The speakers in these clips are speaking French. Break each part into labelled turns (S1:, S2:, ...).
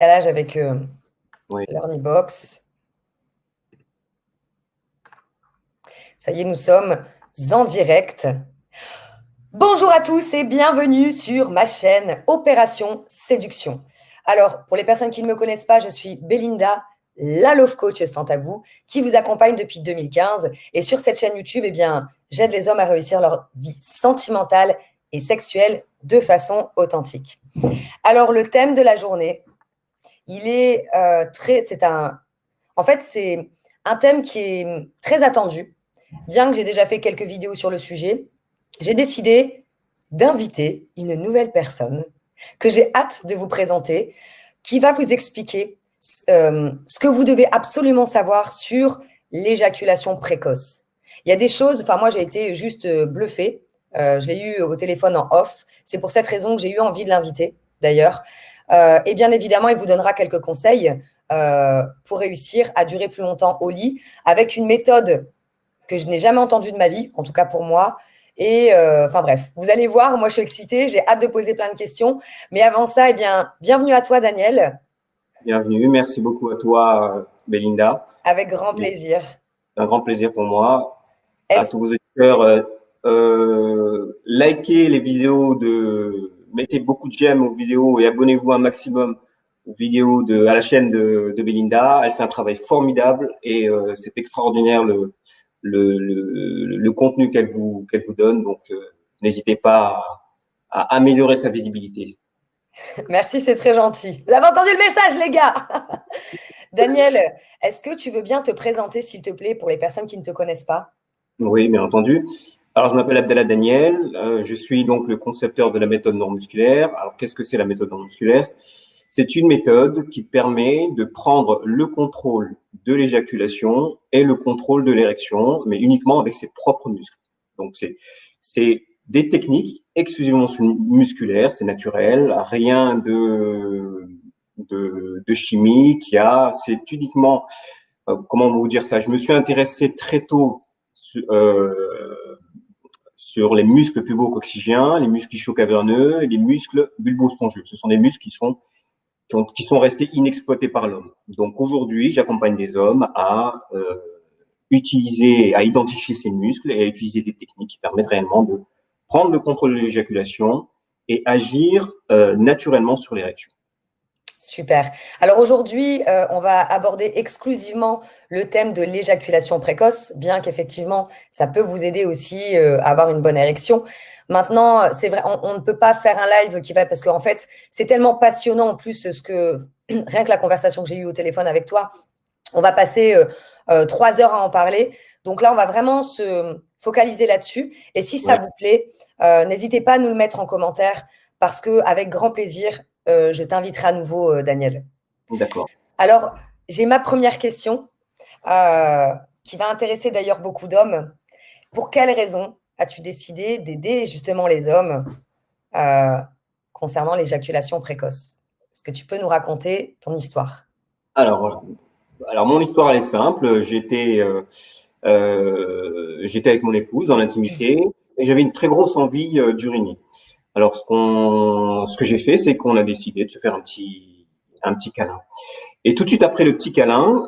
S1: décalage avec
S2: Oui.
S1: l'Ornibox. Ça y est, nous sommes en direct. Bonjour à tous et bienvenue sur ma chaîne Opération Séduction. Alors, pour les personnes qui ne me connaissent pas, je suis Belinda, la Love Coach sans tabou, qui vous accompagne depuis 2015. Et sur cette chaîne YouTube, j'aide les hommes à réussir leur vie sentimentale et sexuelle de façon authentique. Alors, le thème de la journée, c'est un thème qui est très attendu. Bien que j'ai déjà fait quelques vidéos sur le sujet, j'ai décidé d'inviter une nouvelle personne que j'ai hâte de vous présenter, qui va vous expliquer ce que vous devez absolument savoir sur l'éjaculation précoce. Il y a des choses, moi j'ai été juste bluffée, je l'ai eu au téléphone en off, c'est pour cette raison que j'ai eu envie de l'inviter d'ailleurs. Et bien évidemment, il vous donnera quelques conseils pour réussir à durer plus longtemps au lit avec une méthode que je n'ai jamais entendue de ma vie, en tout cas pour moi. Et bref, vous allez voir, moi je suis excitée, j'ai hâte de poser plein de questions. Mais avant ça, bienvenue à toi, Daniel.
S2: Bienvenue, merci beaucoup à toi, Belinda.
S1: Avec grand
S2: C'est
S1: plaisir.
S2: un grand plaisir pour moi. À
S1: Est-ce...
S2: tous vos auditeurs, likez les vidéos mettez beaucoup de j'aime aux vidéos et abonnez-vous un maximum à la chaîne de Belinda. Elle fait un travail formidable et c'est extraordinaire le contenu qu'elle vous donne. Donc, n'hésitez pas à améliorer sa visibilité.
S1: Merci, c'est très gentil. Vous avez entendu le message, les gars. Daniel, est-ce que tu veux bien te présenter, s'il te plaît, pour les personnes qui ne te connaissent pas?
S2: Oui, bien entendu. Alors, je m'appelle Abdallah Daniel. Je suis donc le concepteur de la méthode neuromusculaire. Alors, qu'est-ce que c'est la méthode neuromusculaire? C'est une méthode qui permet de prendre le contrôle de l'éjaculation et le contrôle de l'érection, mais uniquement avec ses propres muscles. Donc, c'est des techniques exclusivement musculaires, c'est naturel, rien de chimique. C'est uniquement, comment vous dire ça? Je me suis intéressé très tôt sur les muscles pubo-coccygiens, les muscles ischio-caverneux et les muscles bulbo-spongieux. Ce sont des muscles qui sont restés inexploités par l'homme. Donc aujourd'hui, j'accompagne des hommes à identifier ces muscles et à utiliser des techniques qui permettent réellement de prendre le contrôle de l'éjaculation et agir naturellement sur l'érection.
S1: Super. Alors aujourd'hui, on va aborder exclusivement le thème de l'éjaculation précoce, bien qu'effectivement, ça peut vous aider aussi à avoir une bonne érection. Maintenant, c'est vrai, on ne peut pas faire un live parce qu'en fait, c'est tellement passionnant en plus rien que la conversation que j'ai eue au téléphone avec toi, on va passer 3 heures à en parler. Donc là, on va vraiment se focaliser là-dessus. Et si ça vous plaît, n'hésitez pas à nous le mettre en commentaire parce qu'avec grand plaisir, je t'inviterai à nouveau, Daniel.
S2: D'accord.
S1: Alors, j'ai ma première question qui va intéresser d'ailleurs beaucoup d'hommes. Pour quelles raisons as-tu décidé d'aider justement les hommes concernant l'éjaculation précoce? Est-ce que tu peux nous raconter ton histoire?
S2: Alors, mon histoire, elle est simple. J'étais avec mon épouse dans l'intimité et j'avais une très grosse envie d'uriner. Alors, ce que j'ai fait, c'est qu'on a décidé de se faire un petit câlin. Et tout de suite après le petit câlin,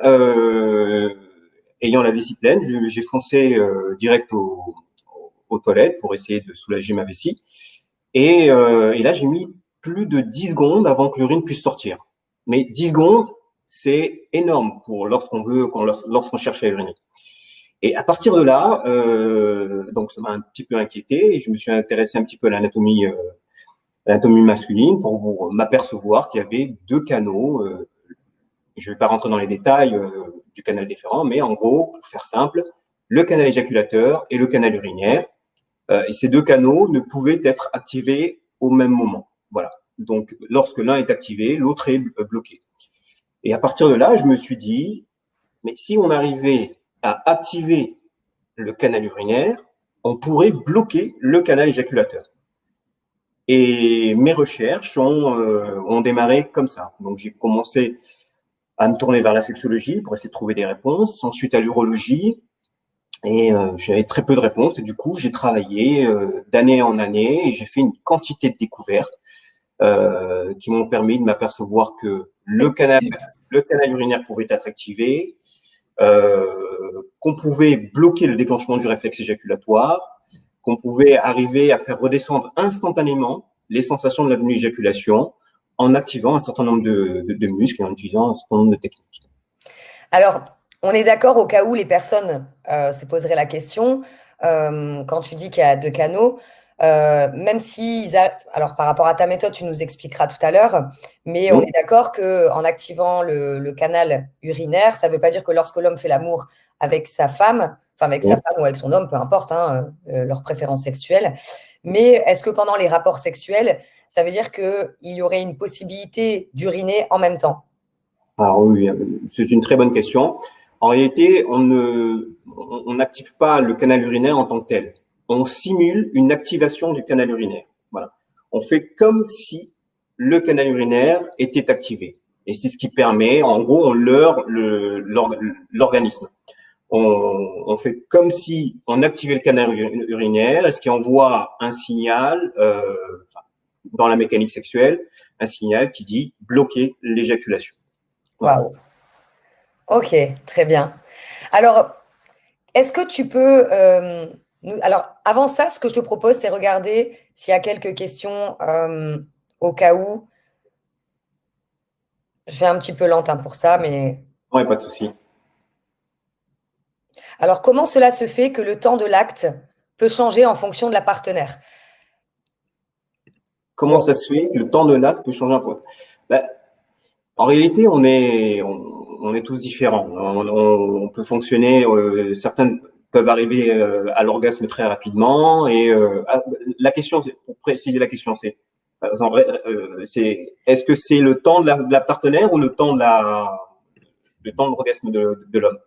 S2: ayant la vessie pleine, j'ai foncé direct aux toilettes pour essayer de soulager ma vessie. Et là, j'ai mis plus de 10 secondes avant que l'urine puisse sortir. Mais 10 secondes, c'est énorme pour lorsqu'on cherche à uriner. Et à partir de là, donc ça m'a un petit peu inquiété et je me suis intéressé un petit peu à l'anatomie masculine pour m'apercevoir qu'il y avait deux canaux. Je ne vais pas rentrer dans les détails du canal déférent, mais en gros, pour faire simple, le canal éjaculateur et le canal urinaire. Et ces deux canaux ne pouvaient être activés au même moment. Voilà. Donc, lorsque l'un est activé, l'autre est bloqué. Et à partir de là, je me suis dit, mais si on arrivait à activer le canal urinaire, on pourrait bloquer le canal éjaculateur. Et mes recherches ont démarré comme ça. Donc, j'ai commencé à me tourner vers la sexologie pour essayer de trouver des réponses, ensuite à l'urologie, et j'avais très peu de réponses. Et du coup, j'ai travaillé d'année en année et j'ai fait une quantité de découvertes qui m'ont permis de m'apercevoir que le canal urinaire pouvait être activé, qu'on pouvait bloquer le déclenchement du réflexe éjaculatoire, qu'on pouvait arriver à faire redescendre instantanément les sensations de l'avenue d'éjaculation en activant un certain nombre de muscles et en utilisant un certain nombre de techniques.
S1: Alors, on est d'accord au cas où les personnes se poseraient la question, quand tu dis qu'il y a 2 canaux, même si, alors par rapport à ta méthode, tu nous expliqueras tout à l'heure, mais on est d'accord qu'en activant le canal urinaire, ça ne veut pas dire que lorsque l'homme fait l'amour avec sa femme, enfin avec sa femme ou avec son homme, peu importe, hein, leur préférence sexuelle, mais est-ce que pendant les rapports sexuels, ça veut dire qu'il y aurait une possibilité d'uriner en même temps?
S2: Alors oui, c'est une très bonne question. En réalité, on n'active pas le canal urinaire en tant que tel. On simule une activation du canal urinaire. Voilà. On fait comme si le canal urinaire était activé. Et c'est ce qui permet, en gros, on leurre l'organisme. On fait comme si on activait le canal urinaire, ce qui envoie un signal, dans la mécanique sexuelle, un signal qui dit bloquer l'éjaculation.
S1: Waouh. Ok, très bien. Alors, est-ce que tu peux... alors, avant ça, ce que je te propose, c'est regarder s'il y a quelques questions au cas où. Je vais un petit peu lente, hein, pour ça, mais...
S2: Ouais, pas de souci.
S1: Alors, comment cela se fait que le temps de l'acte peut changer en fonction de la partenaire?
S2: Comment ça se fait que le temps de l'acte peut changer un peu? Ben, en réalité, on est tous différents. On peut fonctionner, certains peuvent arriver à l'orgasme très rapidement. Et la question, pour préciser la question, c'est est-ce que c'est le temps de la partenaire ou le temps de l'orgasme de l'homme?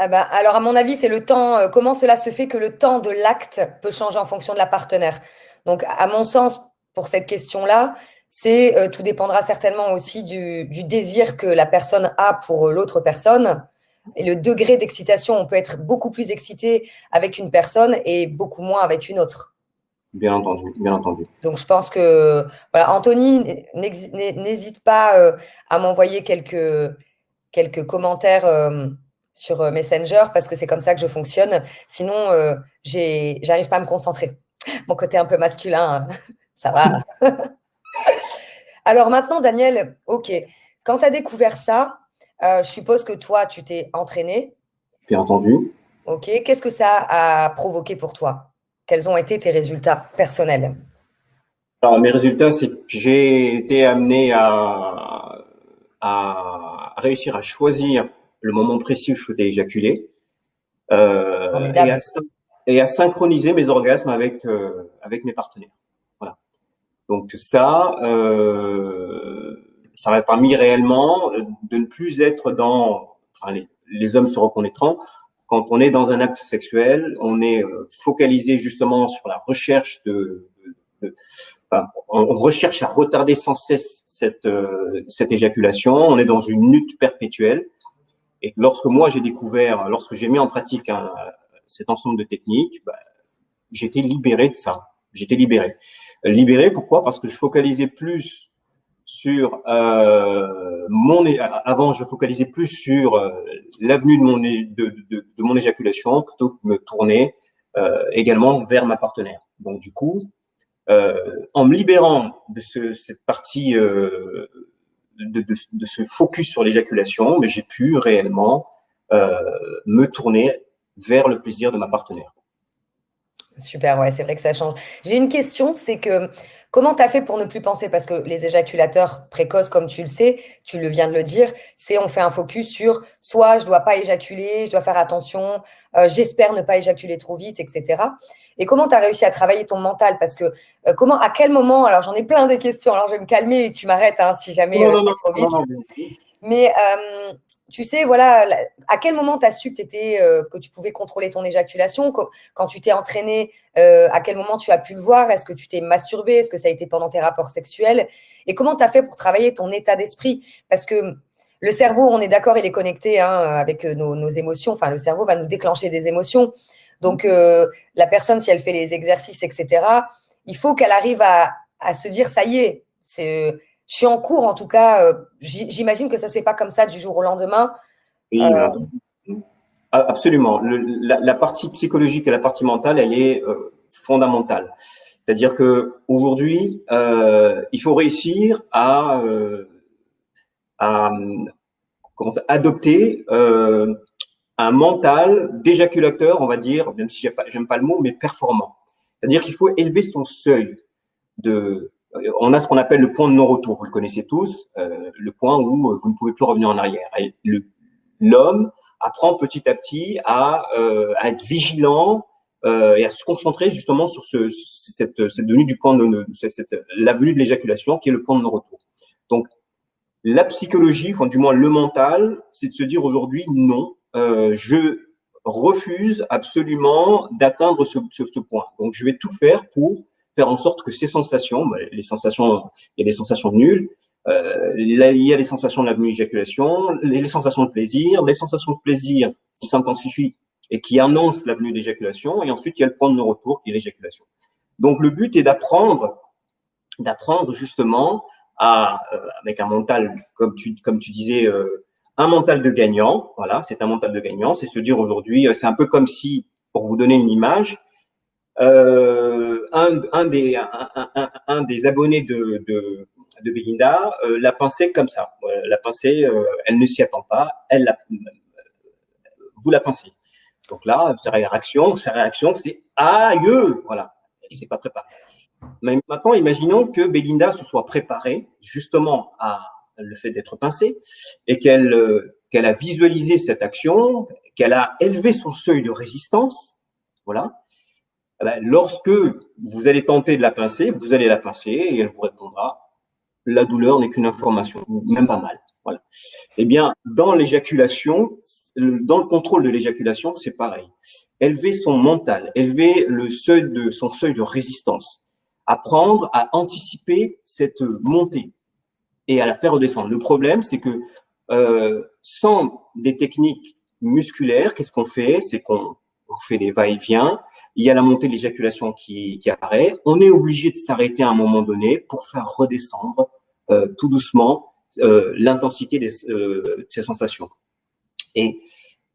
S1: Ah bah, alors, à mon avis, c'est le temps. Comment cela se fait que le temps de l'acte peut changer en fonction de la partenaire? Donc, à mon sens, pour cette question-là, c'est tout dépendra certainement aussi du désir que la personne a pour l'autre personne. Et le degré d'excitation, on peut être beaucoup plus excité avec une personne et beaucoup moins avec une autre.
S2: Bien entendu, bien entendu.
S1: Donc, je pense que, voilà, Anthony, n'hésite pas à m'envoyer quelques commentaires sur Messenger parce que c'est comme ça que je fonctionne. Sinon, j'arrive pas à me concentrer. Mon côté un peu masculin, ça va. Alors maintenant, Daniel, ok, quand tu as découvert ça, je suppose que toi, tu t'es entraîné.
S2: Bien entendu.
S1: Ok, qu'est-ce que ça a provoqué pour toi? Quels ont été tes résultats personnels?
S2: Alors, mes résultats, c'est que j'ai été amené à réussir à choisir le moment précis où je souhaitais éjaculer
S1: Formidable.
S2: et à synchroniser mes orgasmes avec mes partenaires. Voilà. Donc ça m'a permis réellement de ne plus être dans, enfin les hommes se reconnaîtront, quand on est dans un acte sexuel, on est focalisé justement sur la recherche enfin, on recherche à retarder sans cesse cette éjaculation. On est dans une lutte perpétuelle. Et lorsque j'ai mis en pratique cet ensemble de techniques, j'étais libéré de ça. J'étais libéré. Libéré, pourquoi? Parce que je focalisais plus sur avant, je focalisais plus sur l'avenue de mon éjaculation plutôt que de me tourner également vers ma partenaire. Donc du coup, en me libérant de cette partie de ce focus sur l'éjaculation, mais j'ai pu réellement me tourner vers le plaisir de ma partenaire.
S1: Super, ouais, c'est vrai que ça change. J'ai une question, c'est que comment tu as fait pour ne plus penser? Parce que les éjaculateurs précoces, comme tu le sais, tu le viens de le dire, c'est on fait un focus sur soit je dois pas éjaculer, je dois faire attention, j'espère ne pas éjaculer trop vite, etc. Et comment tu as réussi à travailler ton mental? Parce que à quel moment, alors j'en ai plein de questions, alors je vais me calmer et tu m'arrêtes hein, si jamais je vais trop vite. Mais tu sais, voilà, à quel moment tu as su que tu pouvais contrôler ton éjaculation? Quand tu t'es entraîné, à quel moment tu as pu le voir? Est-ce que tu t'es masturbé? Est-ce que ça a été pendant tes rapports sexuels? Et comment tu as fait pour travailler ton état d'esprit? Parce que le cerveau, on est d'accord, il est connecté hein, avec nos émotions. Enfin, le cerveau va nous déclencher des émotions. Donc, la personne, si elle fait les exercices, etc., il faut qu'elle arrive à se dire, ça y est, Je suis en cours, en tout cas. J'imagine que ça ne se fait pas comme ça du jour au lendemain.
S2: Oui, absolument. La partie psychologique et la partie mentale, elle est fondamentale. C'est-à-dire que aujourd'hui, il faut réussir à adopter un mental d'éjaculateur, on va dire, même si j'aime pas le mot, mais performant. C'est-à-dire qu'il faut élever son seuil de. On a ce qu'on appelle le point de non-retour. Vous le connaissez tous, le point où vous ne pouvez plus revenir en arrière. Et l'homme apprend petit à petit à être vigilant et à se concentrer justement sur cette venue du point de la venue de l'éjaculation qui est le point de non-retour. Donc la psychologie, enfin du moins le mental, c'est de se dire aujourd'hui non, je refuse absolument d'atteindre ce point. Donc je vais tout faire pour faire en sorte que ces sensations, les sensations, il y a des sensations nulles, il y a les sensations de la venue d'éjaculation, les sensations de plaisir qui s'intensifient et qui annoncent la venue d'éjaculation, et ensuite il y a le point de non-retour qui est l'éjaculation. Donc le but est d'apprendre justement avec un mental, comme tu disais, un mental de gagnant. Voilà, c'est un mental de gagnant. C'est se dire aujourd'hui, c'est un peu comme si, pour vous donner une image, un des abonnés de Belinda l'a pincé comme ça. La pincé, elle ne s'y attend pas. Vous la pincez. Donc là, sa réaction, c'est aïe, voilà. Elle s'est pas préparée. Mais maintenant, imaginons que Belinda se soit préparée justement à le fait d'être pincée et qu'elle a visualisé cette action, qu'elle a élevé son seuil de résistance. Voilà. Lorsque vous allez tenter de la pincer, vous allez la pincer et elle vous répondra « la douleur n'est qu'une information, même pas mal ». Voilà. Eh bien, dans l'éjaculation, dans le contrôle de l'éjaculation, c'est pareil. Élever son mental, élever son seuil de résistance, apprendre à anticiper cette montée et à la faire redescendre. Le problème, c'est que sans des techniques musculaires, qu'est-ce qu'on fait? C'est qu'on fait des va-et-vient, il y a la montée de l'éjaculation qui apparaît, on est obligé de s'arrêter à un moment donné pour faire redescendre tout doucement l'intensité de ces sensations. Et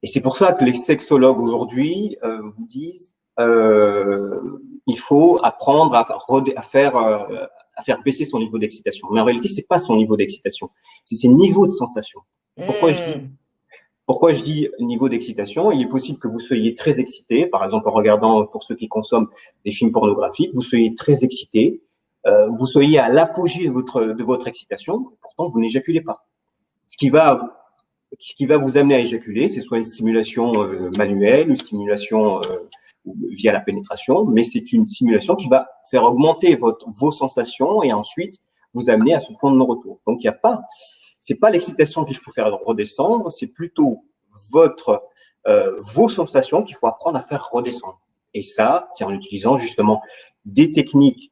S2: c'est pour ça que les sexologues aujourd'hui vous disent il faut apprendre à faire baisser son niveau d'excitation. Mais en réalité, c'est pas son niveau d'excitation, c'est ses niveaux de sensation. Pourquoi je dis niveau d'excitation? Il est possible que vous soyez très excité, par exemple en regardant, pour ceux qui consomment des films pornographiques, vous soyez très excité, vous soyez à l'apogée de votre excitation, pourtant vous n'éjaculez pas. Ce qui va vous amener à éjaculer, c'est soit une stimulation manuelle, une stimulation via la pénétration, mais c'est une stimulation qui va faire augmenter vos sensations et ensuite vous amener à ce point de non-retour. Donc c'est pas l'excitation qu'il faut faire redescendre, c'est plutôt vos sensations qu'il faut apprendre à faire redescendre. Et ça, c'est en utilisant justement des techniques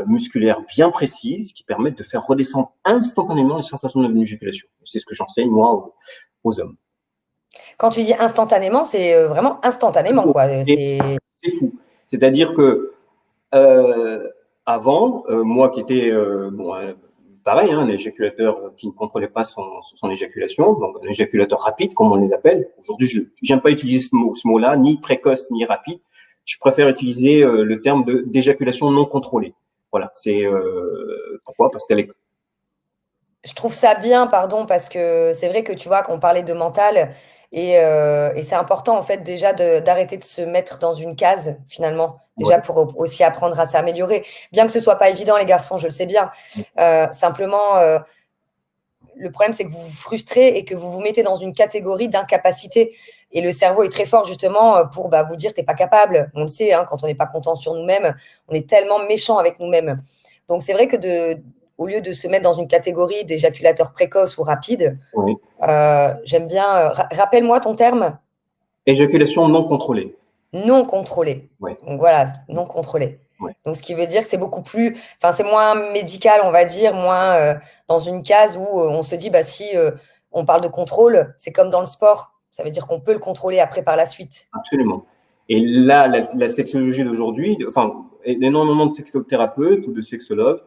S2: musculaires bien précises qui permettent de faire redescendre instantanément les sensations de l'éjaculation. C'est ce que j'enseigne moi aux hommes.
S1: Quand tu dis instantanément, c'est vraiment instantanément, quoi.
S2: C'est fou. C'est-à-dire que avant, moi qui étais pareil, un éjaculateur qui ne contrôlait pas son éjaculation, donc un éjaculateur rapide, comme on les appelle. Aujourd'hui, je n'aime pas utiliser ce mot-là, ni précoce ni rapide. Je préfère utiliser le terme d'éjaculation non contrôlée. Voilà, c'est pourquoi? Parce qu'elle est.
S1: Je trouve ça bien, pardon, parce que c'est vrai que tu vois qu'on parlait de mental et c'est important en fait déjà d'arrêter de se mettre dans une case finalement, déjà pour aussi apprendre à s'améliorer. Bien que ce soit pas évident les garçons, je le sais bien. Simplement, le problème c'est que vous vous frustrez et que vous vous mettez dans une catégorie d'incapacité. Et le cerveau est très fort justement pour vous dire t'es pas capable. On le sait, hein, quand on n'est pas content sur nous-mêmes, on est tellement méchant avec nous-mêmes. Donc c'est vrai que au lieu de se mettre dans une catégorie d'éjaculateur précoce ou rapide, j'aime bien… rappelle-moi ton terme.
S2: Éjaculation non contrôlée.
S1: Non contrôlée.
S2: Ouais.
S1: Donc voilà, non contrôlée.
S2: Ouais.
S1: Donc ce qui veut dire que c'est beaucoup plus… Enfin, c'est moins médical, on va dire, moins dans une case où on se dit, si on parle de contrôle, c'est comme dans le sport. Ça veut dire qu'on peut le contrôler après par la suite.
S2: Absolument. Et là, la sexologie d'aujourd'hui, enfin, énormément de sexothérapeutes ou de sexologues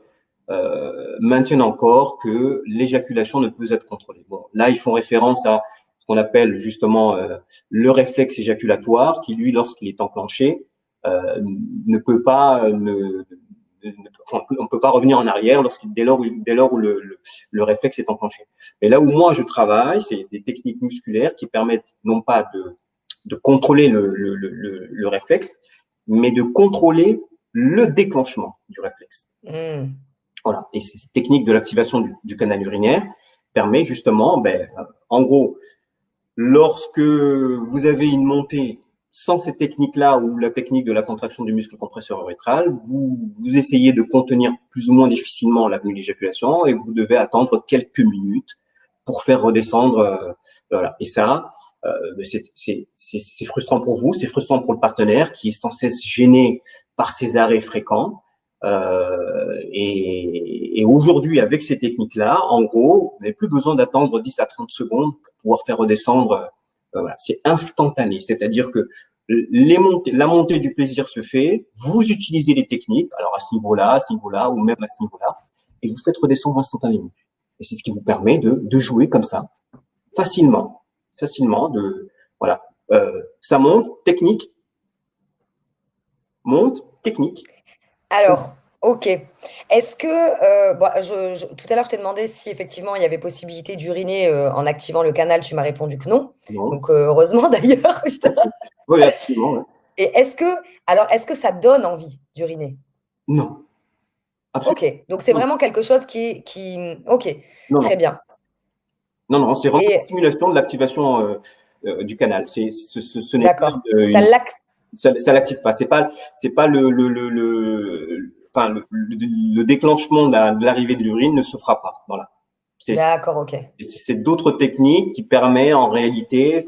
S2: maintiennent encore que l'éjaculation ne peut être contrôlée. Bon, là, ils font référence à ce qu'on appelle justement le réflexe éjaculatoire, qui lui, lorsqu'il est enclenché, ne peut pas, enfin, on peut pas revenir en arrière dès lors où le réflexe est enclenché. Et là où moi je travaille, c'est des techniques musculaires qui permettent non pas de contrôler le réflexe, mais de contrôler le déclenchement du réflexe.
S1: Mmh.
S2: Voilà. Et cette technique de l'activation du canal urinaire permet justement, en gros, lorsque vous avez une montée sans cette technique-là ou la technique de la contraction du muscle compresseur urétral, vous essayez de contenir plus ou moins difficilement l'avenue d'éjaculation et vous devez attendre quelques minutes pour faire redescendre. Voilà. Et ça, c'est frustrant pour vous, c'est frustrant pour le partenaire qui est sans cesse gêné par ces arrêts fréquents. Et aujourd'hui, avec ces techniques-là, en gros, vous n'avez plus besoin d'attendre 10 à 30 secondes pour pouvoir faire redescendre. Voilà, c'est instantané, c'est-à-dire que la montée du plaisir se fait, vous utilisez les techniques, alors à ce niveau-là, ou même à ce niveau-là, et vous faites redescendre instantanément. Et c'est ce qui vous permet de jouer comme ça, facilement, voilà. Ça monte, technique.
S1: Alors, ok. Est-ce que, bon, tout à l'heure, je t'ai demandé si effectivement il y avait possibilité d'uriner en activant le canal. Tu m'as répondu que non.
S2: Non.
S1: Donc, heureusement d'ailleurs.
S2: Oui, absolument. Ouais.
S1: Et est-ce que ça donne envie d'uriner?
S2: Non. Absolument.
S1: Ok. Donc, c'est vraiment quelque chose ok.
S2: Non,
S1: Très bien.
S2: non, c'est vraiment une stimulation de l'activation du canal. Ce n'est pas
S1: d'accord. Ça
S2: l'active pas. C'est pas le déclenchement de l'arrivée de l'urine ne se fera pas. Voilà.
S1: D'accord, ok.
S2: C'est d'autres techniques qui permettent en réalité,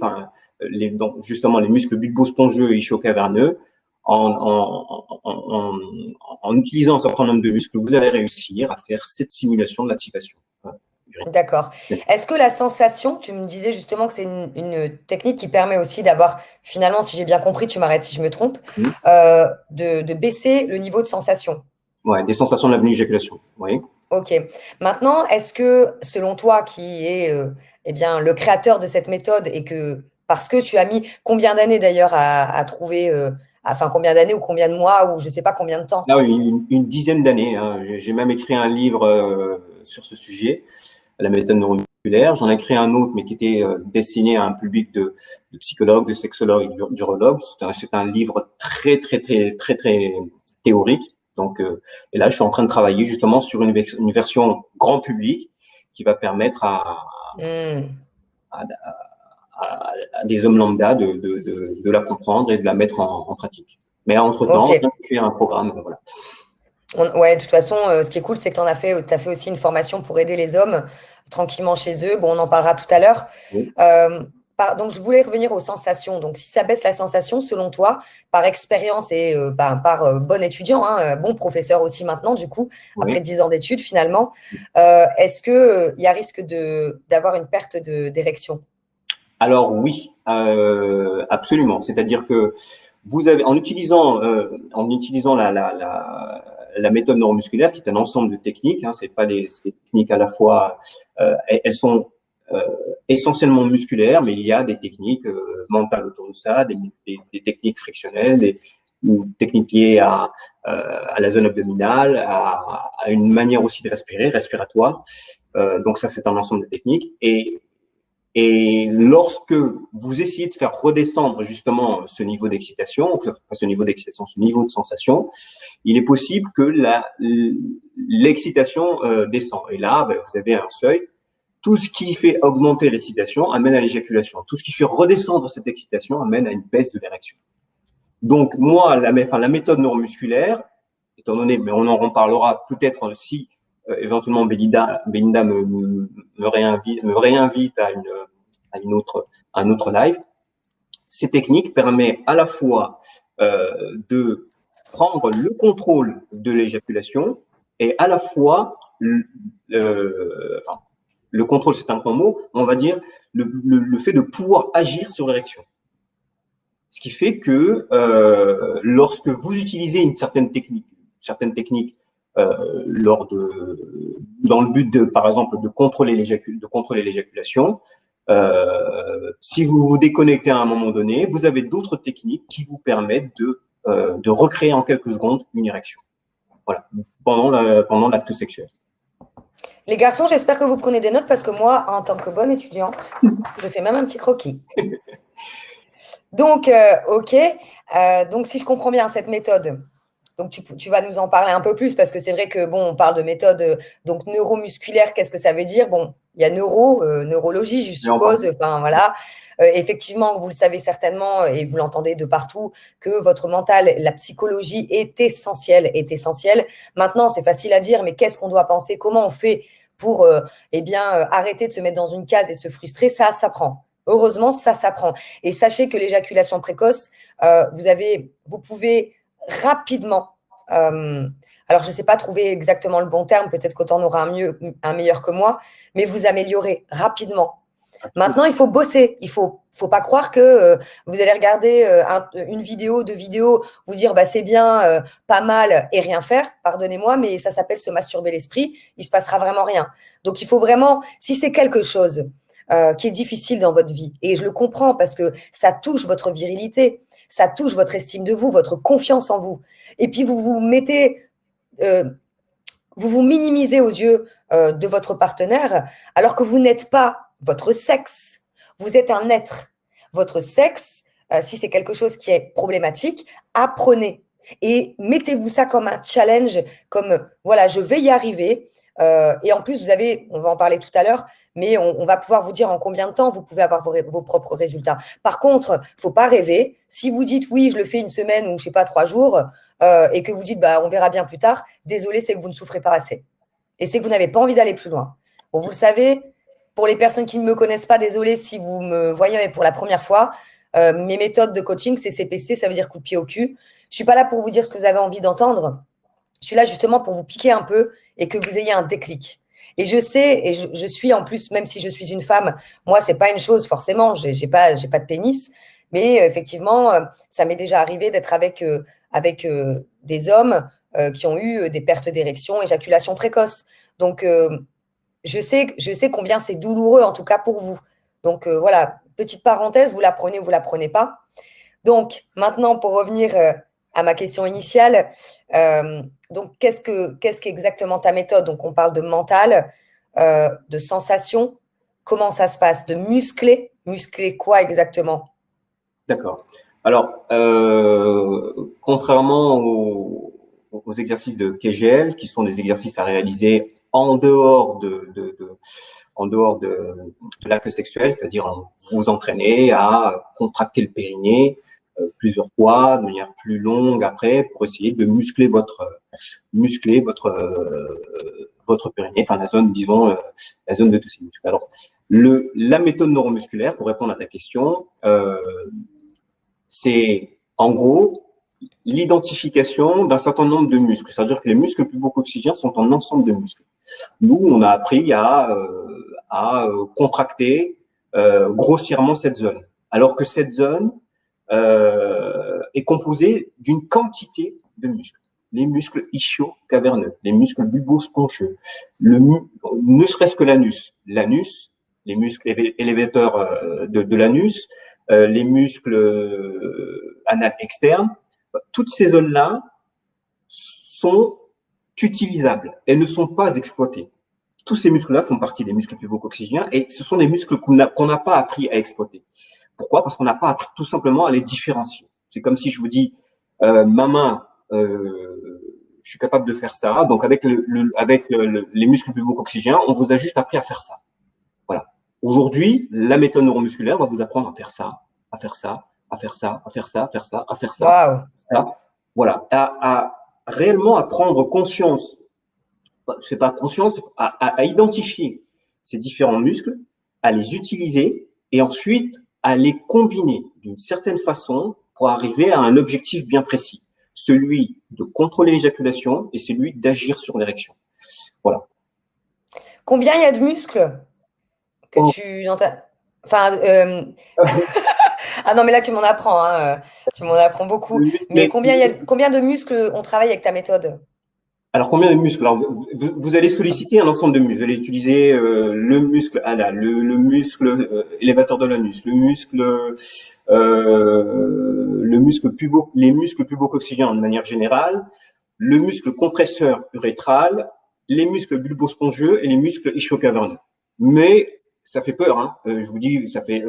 S2: justement les muscles bulbo-spongieux et ischio-caverneux, en utilisant un certain nombre de muscles, vous allez réussir à faire cette simulation de l'activation.
S1: D'accord. Est-ce que la sensation, tu me disais justement que c'est une technique qui permet aussi d'avoir, finalement, si j'ai bien compris, tu m'arrêtes si je me trompe, de baisser le niveau de sensation.
S2: Ouais, des sensations de l'avenue d'éjaculation. Oui.
S1: Ok. Maintenant, est-ce que, selon toi, qui est eh bien, le créateur de cette méthode et que, parce que tu as mis combien d'années d'ailleurs à trouver, enfin combien d'années ou combien de mois ou je ne sais pas combien de temps?
S2: Là, une dizaine d'années. Hein. J'ai même écrit un livre sur ce sujet, la méthode neuromusculaire. J'en ai écrit un autre, mais qui était destiné à un public de psychologues, de sexologues et d'urologues. C'est un livre très théorique. Donc, et là, je suis en train de travailler justement sur une version grand public qui va permettre à des hommes lambda de la comprendre et de la mettre en pratique. Mais entre-temps,
S1: Ok.
S2: on fait un programme. Voilà.
S1: Ouais, de toute façon, ce qui est cool, c'est que tu as fait aussi une formation pour aider les hommes tranquillement chez eux. Bon, on en parlera tout à l'heure.
S2: Oui.
S1: Donc, je voulais revenir aux sensations. Donc, si ça baisse la sensation, selon toi, par expérience et par bon étudiant, hein, bon professeur aussi maintenant, du coup, après 10 ans d'études, finalement, est-ce qu'il y a risque d'avoir une perte d'érection?
S2: Alors oui, absolument. C'est-à-dire que vous avez, en utilisant la méthode neuromusculaire, qui est un ensemble de techniques, hein, c'est pas des techniques à la fois, elles sont essentiellement musculaires, mais il y a des techniques mentales autour de ça, des techniques frictionnelles, des techniques liées à la zone abdominale, à une manière aussi de respirer, respiratoire. Donc ça, c'est un ensemble de techniques. Et lorsque vous essayez de faire redescendre justement ce niveau d'excitation, pas ce niveau d'excitation, ce niveau de sensation, il est possible que l'excitation descend. Et là, vous avez un seuil. Tout ce qui fait augmenter l'excitation amène à l'éjaculation. Tout ce qui fait redescendre cette excitation amène à une baisse de l'érection. Donc moi, la méthode neuromusculaire, étant donné, mais on en reparlera peut-être si éventuellement Belinda me réinvite à un autre live. Ces techniques permettent à la fois de prendre le contrôle de l'éjaculation et à la fois le contrôle, c'est un grand mot, on va dire le fait de pouvoir agir sur l'érection. Ce qui fait que lorsque vous utilisez une certaine technique dans le but par exemple, de contrôler l'éjaculation. Si vous vous déconnectez à un moment donné, vous avez d'autres techniques qui vous permettent de recréer en quelques secondes une érection. Voilà, pendant l'acte sexuel.
S1: Les garçons, j'espère que vous prenez des notes parce que moi, en tant que bonne étudiante, je fais même un petit croquis. Donc, OK. Donc, si je comprends bien cette méthode, donc tu vas nous en parler un peu plus parce que c'est vrai que, bon, on parle de méthode donc neuromusculaire. Qu'est-ce que ça veut dire? Bon, il y a neurologie, je suppose. Enfin, voilà. Effectivement, vous le savez certainement et vous l'entendez de partout que votre mental, la psychologie est essentielle, est essentielle. Maintenant, c'est facile à dire, mais qu'est-ce qu'on doit penser? Comment on fait pour arrêter de se mettre dans une case et se frustrer? Ça s'apprend. Heureusement, ça s'apprend. Et sachez que l'éjaculation précoce, vous pouvez rapidement, alors je ne sais pas trouver exactement le bon terme, peut-être qu'Autant aura un meilleur que moi, mais vous améliorer rapidement. Maintenant, il faut bosser. Il faut pas croire que vous allez regarder une vidéo, deux vidéos, vous dire bah, c'est bien, pas mal et rien faire. Pardonnez-moi, mais ça s'appelle se masturber l'esprit. Il ne se passera vraiment rien. Donc, il faut vraiment, si c'est quelque chose qui est difficile dans votre vie, et je le comprends parce que ça touche votre virilité, ça touche votre estime de vous, votre confiance en vous. Et puis, vous vous minimisez aux yeux de votre partenaire alors que vous n'êtes pas votre sexe. Vous êtes un être. Votre sexe, si c'est quelque chose qui est problématique, apprenez. Et mettez-vous ça comme un challenge, comme voilà, je vais y arriver. Et en plus, on va en parler tout à l'heure, mais on va pouvoir vous dire en combien de temps vous pouvez avoir vos propres résultats. Par contre, il ne faut pas rêver. Si vous dites oui, je le fais une semaine ou je ne sais pas 3 jours, et que vous dites bah, on verra bien plus tard, désolé, c'est que vous ne souffrez pas assez. Et c'est que vous n'avez pas envie d'aller plus loin. Bon, vous le savez, pour les personnes qui ne me connaissent pas, désolé si vous me voyez pour la première fois, mes méthodes de coaching, c'est CPC, ça veut dire coup de pied au cul. Je ne suis pas là pour vous dire ce que vous avez envie d'entendre. Je suis là justement pour vous piquer un peu et que vous ayez un déclic. Et je sais, et je suis en plus, même si je suis une femme, moi, ce n'est pas une chose forcément, je n'ai pas de pénis, mais effectivement, ça m'est déjà arrivé d'être avec des hommes qui ont eu des pertes d'érection, éjaculation précoce. Donc, je sais combien c'est douloureux, en tout cas pour vous. Donc, voilà, petite parenthèse, vous la prenez ou vous la prenez pas. Donc, maintenant, pour revenir à ma question initiale, donc, qu'est-ce qu'exactement ta méthode? Donc, on parle de mental, de sensation. Comment ça se passe? De muscler? Muscler quoi exactement?
S2: D'accord. Alors, contrairement aux exercices de Kegel, qui sont des exercices à réaliser en dehors de l'acte sexuel, c'est-à-dire vous entraînez à contracter le périnée plusieurs fois, de manière plus longue après, pour essayer de muscler votre périnée, enfin la zone, disons, la zone de tous ces muscles. Alors, la méthode neuromusculaire, pour répondre à ta question, c'est en gros l'identification d'un certain nombre de muscles. C'est-à-dire que les muscles pubocoxygiens sont un ensemble de muscles. Nous, on a appris à contracter grossièrement cette zone. Alors que cette zone est composée d'une quantité de muscles. Les muscles ischio-caverneux, les muscles bulbo-spongieux, ne serait-ce que l'anus. L'anus, les muscles élévateurs de l'anus, les muscles anal externes, toutes ces zones-là sont utilisables. Elles ne sont pas exploitées. Tous ces muscles-là font partie des muscles pubocoxygiens et ce sont des muscles qu'on n'a pas appris à exploiter. Pourquoi? Parce qu'on n'a pas appris tout simplement à les différencier. C'est comme si je vous dis, ma main, je suis capable de faire ça. Donc avec les muscles pubocoxygiens, on vous a juste appris à faire ça. Voilà. Aujourd'hui, la méthode neuromusculaire va vous apprendre à faire ça, à faire ça, à faire ça, à faire ça, à faire ça, à faire ça.
S1: Wow.
S2: Ça. Voilà. À réellement à prendre conscience, c'est pas conscience, à identifier ces différents muscles, à les utiliser et ensuite à les combiner d'une certaine façon pour arriver à un objectif bien précis, celui de contrôler l'éjaculation et celui d'agir sur l'érection. Voilà.
S1: Combien il y a de muscles que tu dans ta... Enfin, ah non, mais là, tu m'en apprends. Hein. Tu m'en apprends beaucoup. Mais combien de muscles on travaille avec ta méthode?
S2: Alors, combien de muscles? Alors, vous allez solliciter un ensemble de muscles. Vous allez utiliser le muscle anal, le muscle élévateur de l'anus, le muscle pubo, les muscles pubocoxygiens de manière générale, le muscle compresseur urétral, les muscles bulbospongieux et les muscles ischio-caverneux. Mais ça fait peur, hein. Je vous dis, ça fait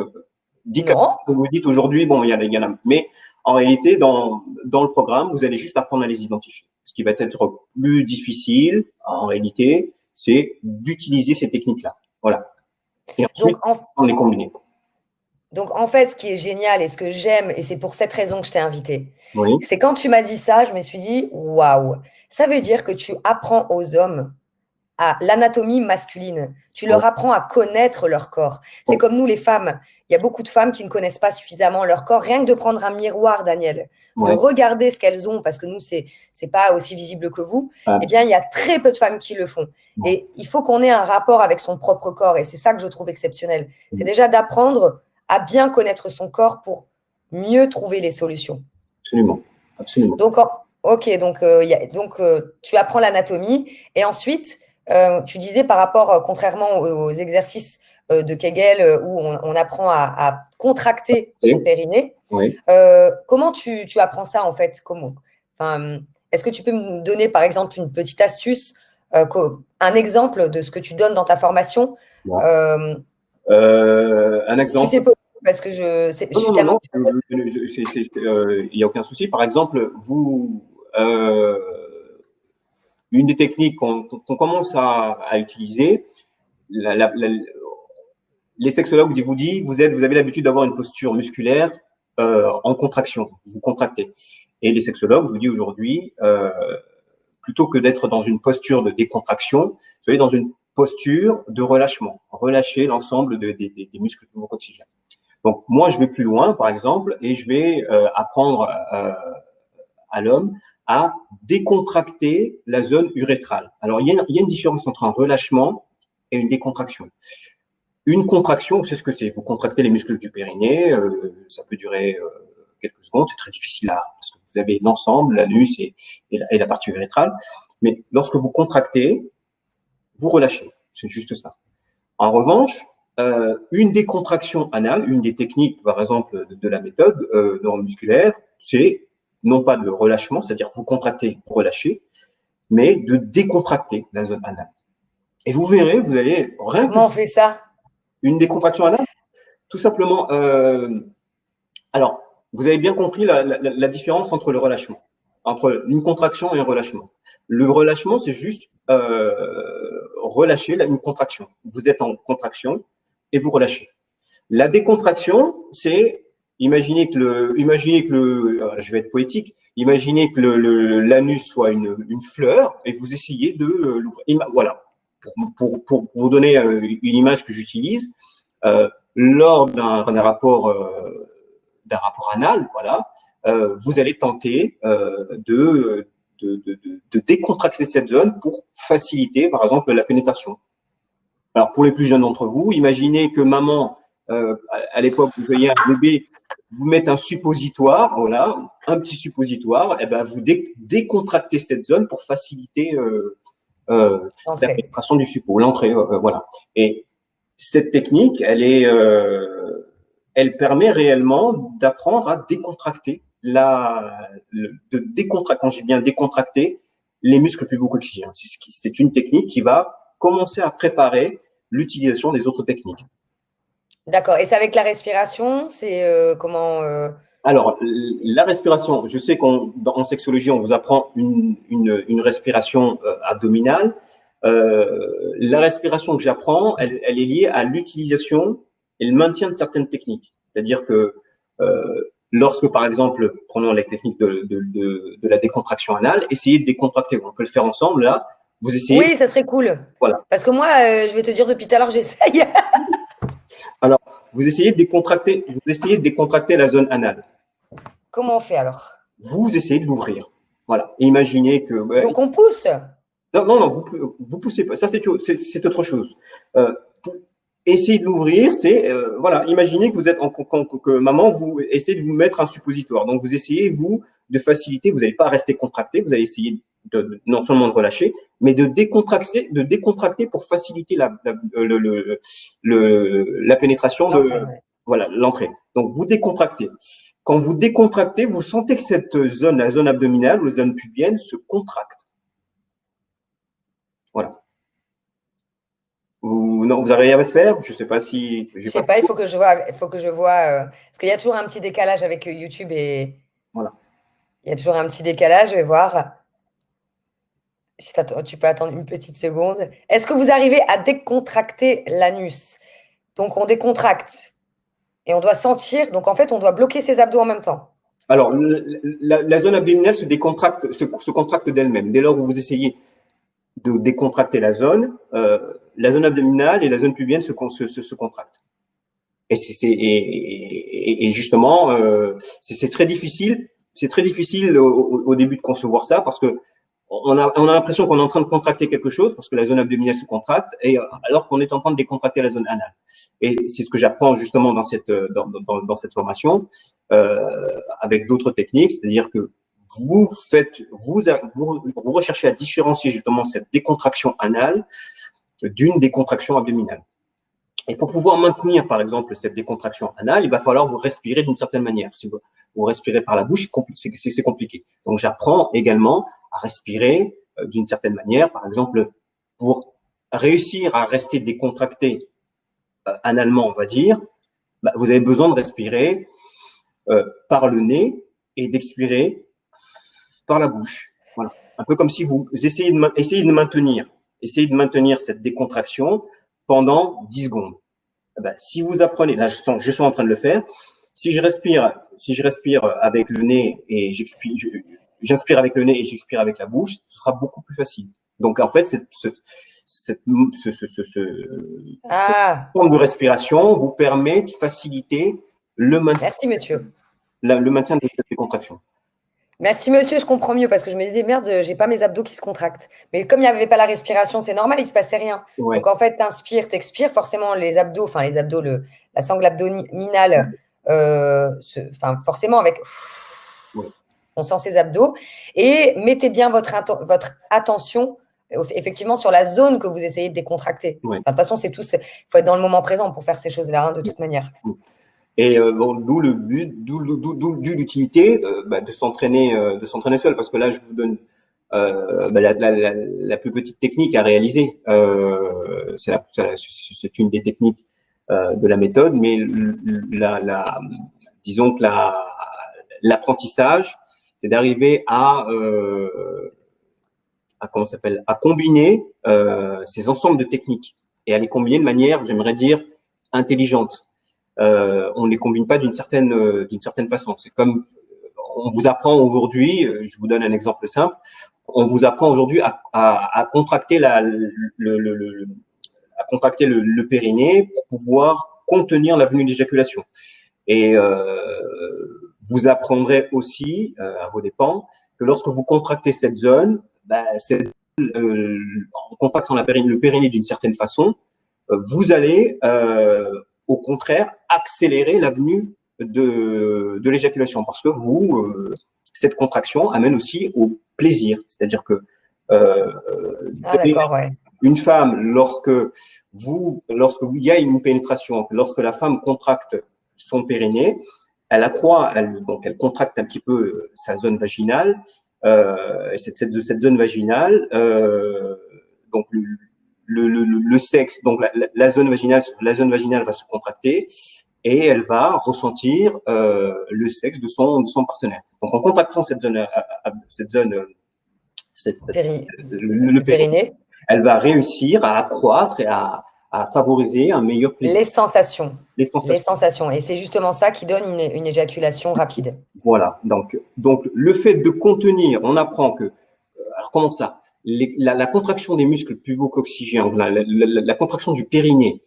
S2: 10 cas.
S1: Non.
S2: Vous dites aujourd'hui, bon, il y en a. Mais en réalité, dans le programme, vous allez juste apprendre à les identifier. Ce qui va être plus difficile, en réalité, c'est d'utiliser ces techniques-là. Voilà. Et ensuite, on les combiner.
S1: Donc, en fait, ce qui est génial et ce que j'aime, et c'est pour cette raison que je t'ai invité,
S2: Oui.
S1: c'est quand tu m'as dit ça, je me suis dit, waouh, ça veut dire que tu apprends aux hommes à l'anatomie masculine. Tu leur apprends à connaître leur corps. C'est comme nous, les femmes. Il y a beaucoup de femmes qui ne connaissent pas suffisamment leur corps. Rien que de prendre un miroir, Daniel, de regarder ce qu'elles ont, parce que nous, c'est pas aussi visible que vous, eh bien, il y a très peu de femmes qui le font. Et il faut qu'on ait un rapport avec son propre corps. Et c'est ça que je trouve exceptionnel. C'est déjà d'apprendre à bien connaître son corps pour mieux trouver les solutions.
S2: Absolument. Absolument.
S1: Donc, tu apprends l'anatomie et ensuite, tu disais par rapport, contrairement aux exercices de Kegel où on apprend à contracter son périnée, comment tu apprends ça en fait? Est-ce que tu peux me donner par exemple une petite astuce, un exemple de ce que tu donnes dans ta formation?
S2: Un exemple.
S1: Si c'est possible, parce que je suis tellement…
S2: il n'y a aucun souci. Par exemple, une des techniques qu'on commence à utiliser, les sexologues vous disent, vous avez l'habitude d'avoir une posture musculaire en contraction, vous contractez. Et les sexologues vous disent aujourd'hui, plutôt que d'être dans une posture de décontraction, soyez dans une posture de relâchement, relâcher l'ensemble des muscles pubocoxygiens. Donc moi, je vais plus loin, par exemple, et je vais apprendre à l'homme à décontracter la zone urétrale. Alors il y a une différence entre un relâchement et une décontraction. Une contraction, c'est ce que c'est. Vous contractez les muscles du périnée, ça peut durer quelques secondes, c'est très difficile parce que vous avez l'ensemble, l'anus et la partie urétrale. Mais lorsque vous contractez, vous relâchez. C'est juste ça. En revanche, une décontraction anale, une des techniques, par exemple, de la méthode neuromusculaire, c'est non pas de relâchement, c'est-à-dire que vous contractez, vous relâchez, mais de décontracter la zone anale. Et vous verrez, vous allez…
S1: Comment on fait ça?
S2: Une décontraction anale, tout simplement… alors, vous avez bien compris la différence entre le relâchement, entre une contraction et un relâchement. Le relâchement, c'est juste relâcher une contraction. Vous êtes en contraction et vous relâchez. La décontraction, c'est imaginez que je vais être poétique, imaginez que l'anus soit une fleur et vous essayez de l'ouvrir. Voilà. Pour vous donner une image que j'utilise, lors d'un rapport anal, voilà, vous allez tenter de décontracter cette zone pour faciliter, par exemple, la pénétration. Alors, pour les plus jeunes d'entre vous, imaginez que maman, à l'époque, vous voyez un bébé, vous mettez un suppositoire, voilà, un petit suppositoire, et ben vous décontractez cette zone pour faciliter la pénétration du suppo, l'entrée, voilà. Et cette technique, elle permet réellement d'apprendre à décontracter quand j'ai bien décontracté les muscles pubocoxygiens. C'est une technique qui va commencer à préparer l'utilisation des autres techniques.
S1: D'accord. Et c'est avec la respiration, c'est comment
S2: Alors, la respiration, je sais qu'en sexologie, on vous apprend une respiration abdominale. La respiration que j'apprends, elle est liée à l'utilisation et le maintien de certaines techniques. C'est-à-dire que lorsque, par exemple, prenons la technique de la décontraction anale, essayez de décontracter. On peut le faire ensemble, là. Vous essayez.
S1: Oui, ça serait cool.
S2: Voilà.
S1: Parce que moi, je vais te dire depuis tout à l'heure, j'essaye.
S2: Alors, vous essayez de décontracter la zone anale.
S1: Comment on fait alors?
S2: Vous essayez de l'ouvrir. Voilà. Et imaginez que…
S1: Donc, on pousse?
S2: Non, vous poussez pas. Ça, c'est autre chose. Essayez de l'ouvrir, c'est… voilà, imaginez que vous êtes que maman vous essaie de vous mettre un suppositoire. Donc, vous essayez, vous, de faciliter. Vous n'allez pas rester contracté. Vous allez essayer non seulement de relâcher, mais de décontracter pour faciliter la pénétration voilà, l'entrée. Donc, vous décontractez. Quand vous décontractez, vous sentez que cette zone, la zone abdominale ou la zone pubienne, se contracte. Voilà. Vous arrivez à le faire? Je ne sais pas si.
S1: Je sais pas, il faut que je vois. Parce qu'il y a toujours un petit décalage avec YouTube et.
S2: Voilà.
S1: Il y a toujours un petit décalage. Je vais voir. Si tu peux attendre une petite seconde. Est-ce que vous arrivez à décontracter l'anus? Donc, on décontracte et on doit sentir. Donc, en fait, on doit bloquer ses abdos en même temps.
S2: Alors, la zone abdominale se contracte d'elle-même. Dès lors où vous essayez de décontracter la zone abdominale et la zone pubienne se contractent. Et justement, c'est très difficile. C'est très difficile au début de concevoir ça parce que on a l'impression qu'on est en train de contracter quelque chose parce que la zone abdominale se contracte et alors qu'on est en train de décontracter la zone anale. Et c'est ce que j'apprends justement dans cette formation avec d'autres techniques, c'est-à-dire que vous recherchez à différencier justement cette décontraction anale d'une décontraction abdominale. Et pour pouvoir maintenir, par exemple, cette décontraction anale, il va falloir vous respirer d'une certaine manière. Si vous respirez par la bouche, c'est compliqué. Donc, j'apprends également à respirer d'une certaine manière. Par exemple, pour réussir à rester décontracté analement, on va dire, vous avez besoin de respirer par le nez et d'expirer par la bouche. Voilà. Un peu comme si vous essayez de maintenir cette décontraction pendant 10 secondes. Si vous apprenez, là je suis en train de le faire, si je respire avec le nez et j'inspire avec le nez et j'expire avec la bouche, ce sera beaucoup plus facile. Donc en fait, cette forme de respiration vous permet de faciliter le maintien.
S1: Merci monsieur.
S2: Le maintien de cette décontraction.
S1: Merci monsieur, je comprends mieux parce que je me disais merde, j'ai pas mes abdos qui se contractent. Mais comme il n'y avait pas la respiration, c'est normal, il se passait rien.
S2: Ouais.
S1: Donc en fait, t'inspires, t'expires, forcément les abdos, la sangle abdominale, forcément avec, on sent ses abdos. Et mettez bien votre attention effectivement sur la zone que vous essayez de décontracter.
S2: Ouais.
S1: De toute façon, il faut être dans le moment présent pour faire ces choses-là, de toute manière.
S2: Et d'où l'utilité de s'entraîner seul, parce que là je vous donne la plus petite technique à réaliser. C'est une des techniques de la méthode, mais disons que l'apprentissage, c'est d'arriver à combiner ces ensembles de techniques et à les combiner de manière, j'aimerais dire, intelligente. On ne les combine pas d'une certaine façon. C'est comme on vous apprend aujourd'hui, je vous donne un exemple simple, on vous apprend aujourd'hui à contracter le périnée pour pouvoir contenir la venue d'éjaculation. Et vous apprendrez aussi, à vos dépens, que lorsque vous contractez cette zone, en contractant le périnée d'une certaine façon, vous allez au contraire, accélérer la venue de l'éjaculation parce que cette contraction amène aussi au plaisir. C'est-à-dire que une femme, lorsque il y a une pénétration, lorsque la femme contracte son périnée, elle contracte un petit peu sa zone vaginale. Cette zone vaginale, donc le sexe, donc la zone vaginale va se contracter et elle va ressentir le sexe de son partenaire. Donc en contractant le périnée, elle va réussir à accroître et à favoriser un meilleur plaisir.
S1: Les sensations. Et c'est justement ça qui donne une éjaculation rapide.
S2: Voilà. Donc le fait de contenir, on apprend que, alors comment ça? La contraction des muscles pubocoxygéens, la contraction du périnée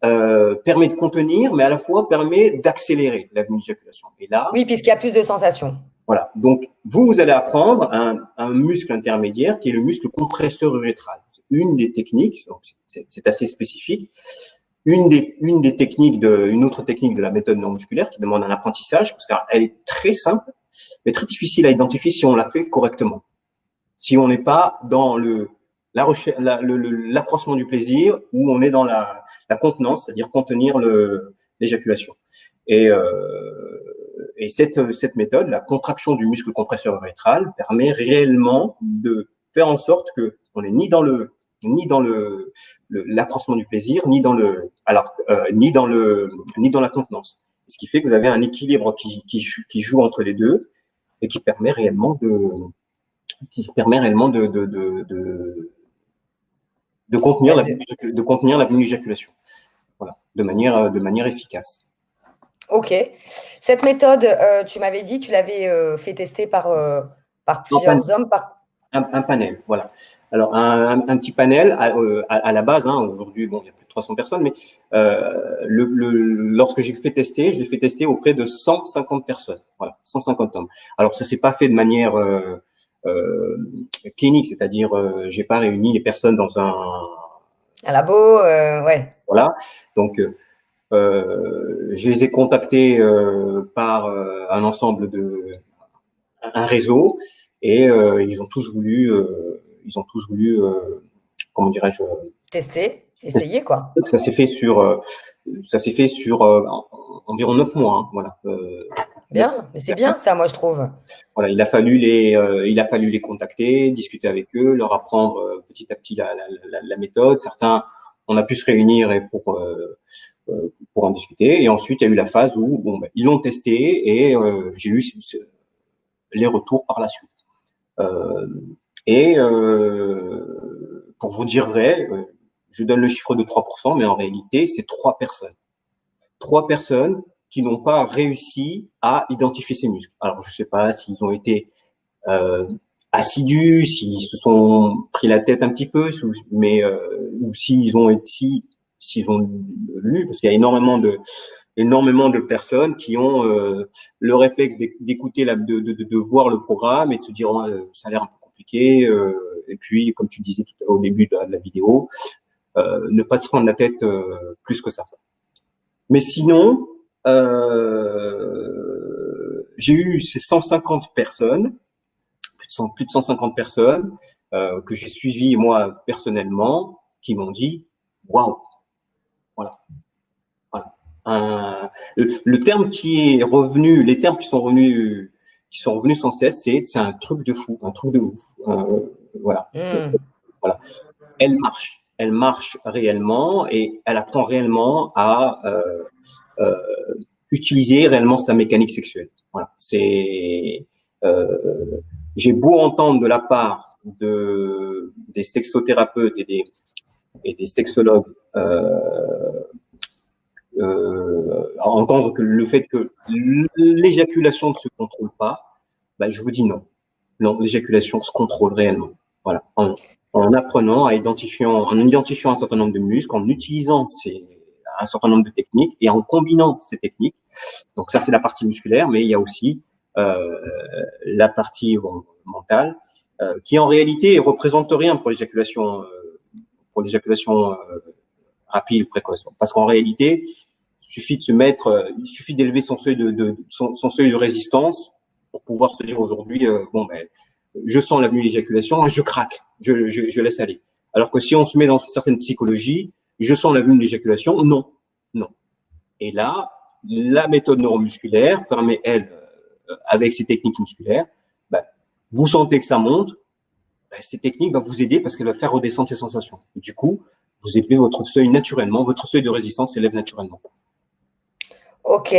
S2: permet de contenir, mais à la fois permet d'accélérer la venue d'éjaculation. Et là,
S1: oui, puisqu'il y a plus de sensations.
S2: Voilà. Donc, vous allez apprendre un muscle intermédiaire qui est le muscle compresseur urétral. Une des techniques, c'est assez spécifique. Une autre technique de la méthode neuromusculaire qui demande un apprentissage parce qu'elle est très simple, mais très difficile à identifier si on la fait correctement. si on n'est pas dans l'accroissement du plaisir, où on est dans la contenance, c'est-à-dire contenir l'éjaculation. Et cette méthode, la contraction du muscle compresseur urétral, permet réellement de faire en sorte que on n'est ni dans l'accroissement du plaisir, ni dans la contenance. Ce qui fait que vous avez un équilibre qui joue entre les deux et qui permet réellement de contenir la venue d'éjaculation. Voilà, de manière efficace.
S1: Ok. Cette méthode, tu m'avais dit, tu l'avais fait tester par plusieurs hommes.
S2: Un panel, voilà. Alors, un petit panel à la base, aujourd'hui, bon, il y a plus de 300 personnes, mais lorsque j'ai fait tester, je l'ai fait tester auprès de 150 personnes. Voilà, 150 hommes. Alors, ça s'est pas fait de manière clinique, c'est-à-dire, j'ai pas réuni les personnes dans un
S1: labo, ouais.
S2: Voilà. Donc, je les ai contactés par un réseau, et ils ont tous voulu, comment dirais-je,
S1: tester, essayer, quoi.
S2: Ça s'est fait sur environ 9 mois, voilà.
S1: Bien, mais c'est bien ça, moi je trouve.
S2: Voilà, il a fallu les contacter, discuter avec eux, leur apprendre petit à petit la méthode. Certains, on a pu se réunir pour en discuter. Et ensuite, il y a eu la phase où ils l'ont testé, et j'ai eu les retours par la suite. Pour vous dire vrai, je donne le chiffre de 3%, mais en réalité, c'est 3 personnes. 3 personnes qui n'ont pas réussi à identifier ces muscles. Alors, je sais pas s'ils ont été assidus, s'ils se sont pris la tête un petit peu, mais ou s'ils ont lu, parce qu'il y a énormément de personnes qui ont le réflexe d'écouter, de voir le programme et de se dire ça a l'air un peu compliqué, et puis, comme tu disais au début de la vidéo, ne pas se prendre la tête plus que ça. Mais sinon, j'ai eu ces 150 personnes, plus de 150 personnes que j'ai suivies moi personnellement, qui m'ont dit waouh, voilà. Le terme qui est revenu, les termes qui sont revenus sans cesse, c'est un truc de fou, un truc de ouf. Voilà. Voilà. Elle marche réellement, et elle apprend réellement à utiliser réellement sa mécanique sexuelle. Voilà. J'ai beau entendre de la part des sexothérapeutes et des sexologues entendre que le fait que l'éjaculation ne se contrôle pas, je vous dis non. Non, l'éjaculation se contrôle réellement. Voilà. En apprenant, en identifiant un certain nombre de muscles, en utilisant un certain nombre de techniques, et en combinant ces techniques. Donc ça, c'est la partie musculaire, mais il y a aussi la partie mentale, qui en réalité représente rien pour l'éjaculation rapide ou précoce. Parce qu'en réalité, il suffit d'élever son seuil de résistance pour pouvoir se dire aujourd'hui, je sens la venue de l'éjaculation, je craque, je laisse aller. Alors que si on se met dans une certaine psychologie, je sens la venue de l'éjaculation, non. Et là, la méthode neuromusculaire permet, elle, avec ses techniques musculaires, vous sentez que ça monte, ces techniques vont vous aider parce qu'elle va faire redescendre ces sensations. Et du coup, vous élevez votre seuil naturellement, votre seuil de résistance s'élève naturellement.
S1: Ok.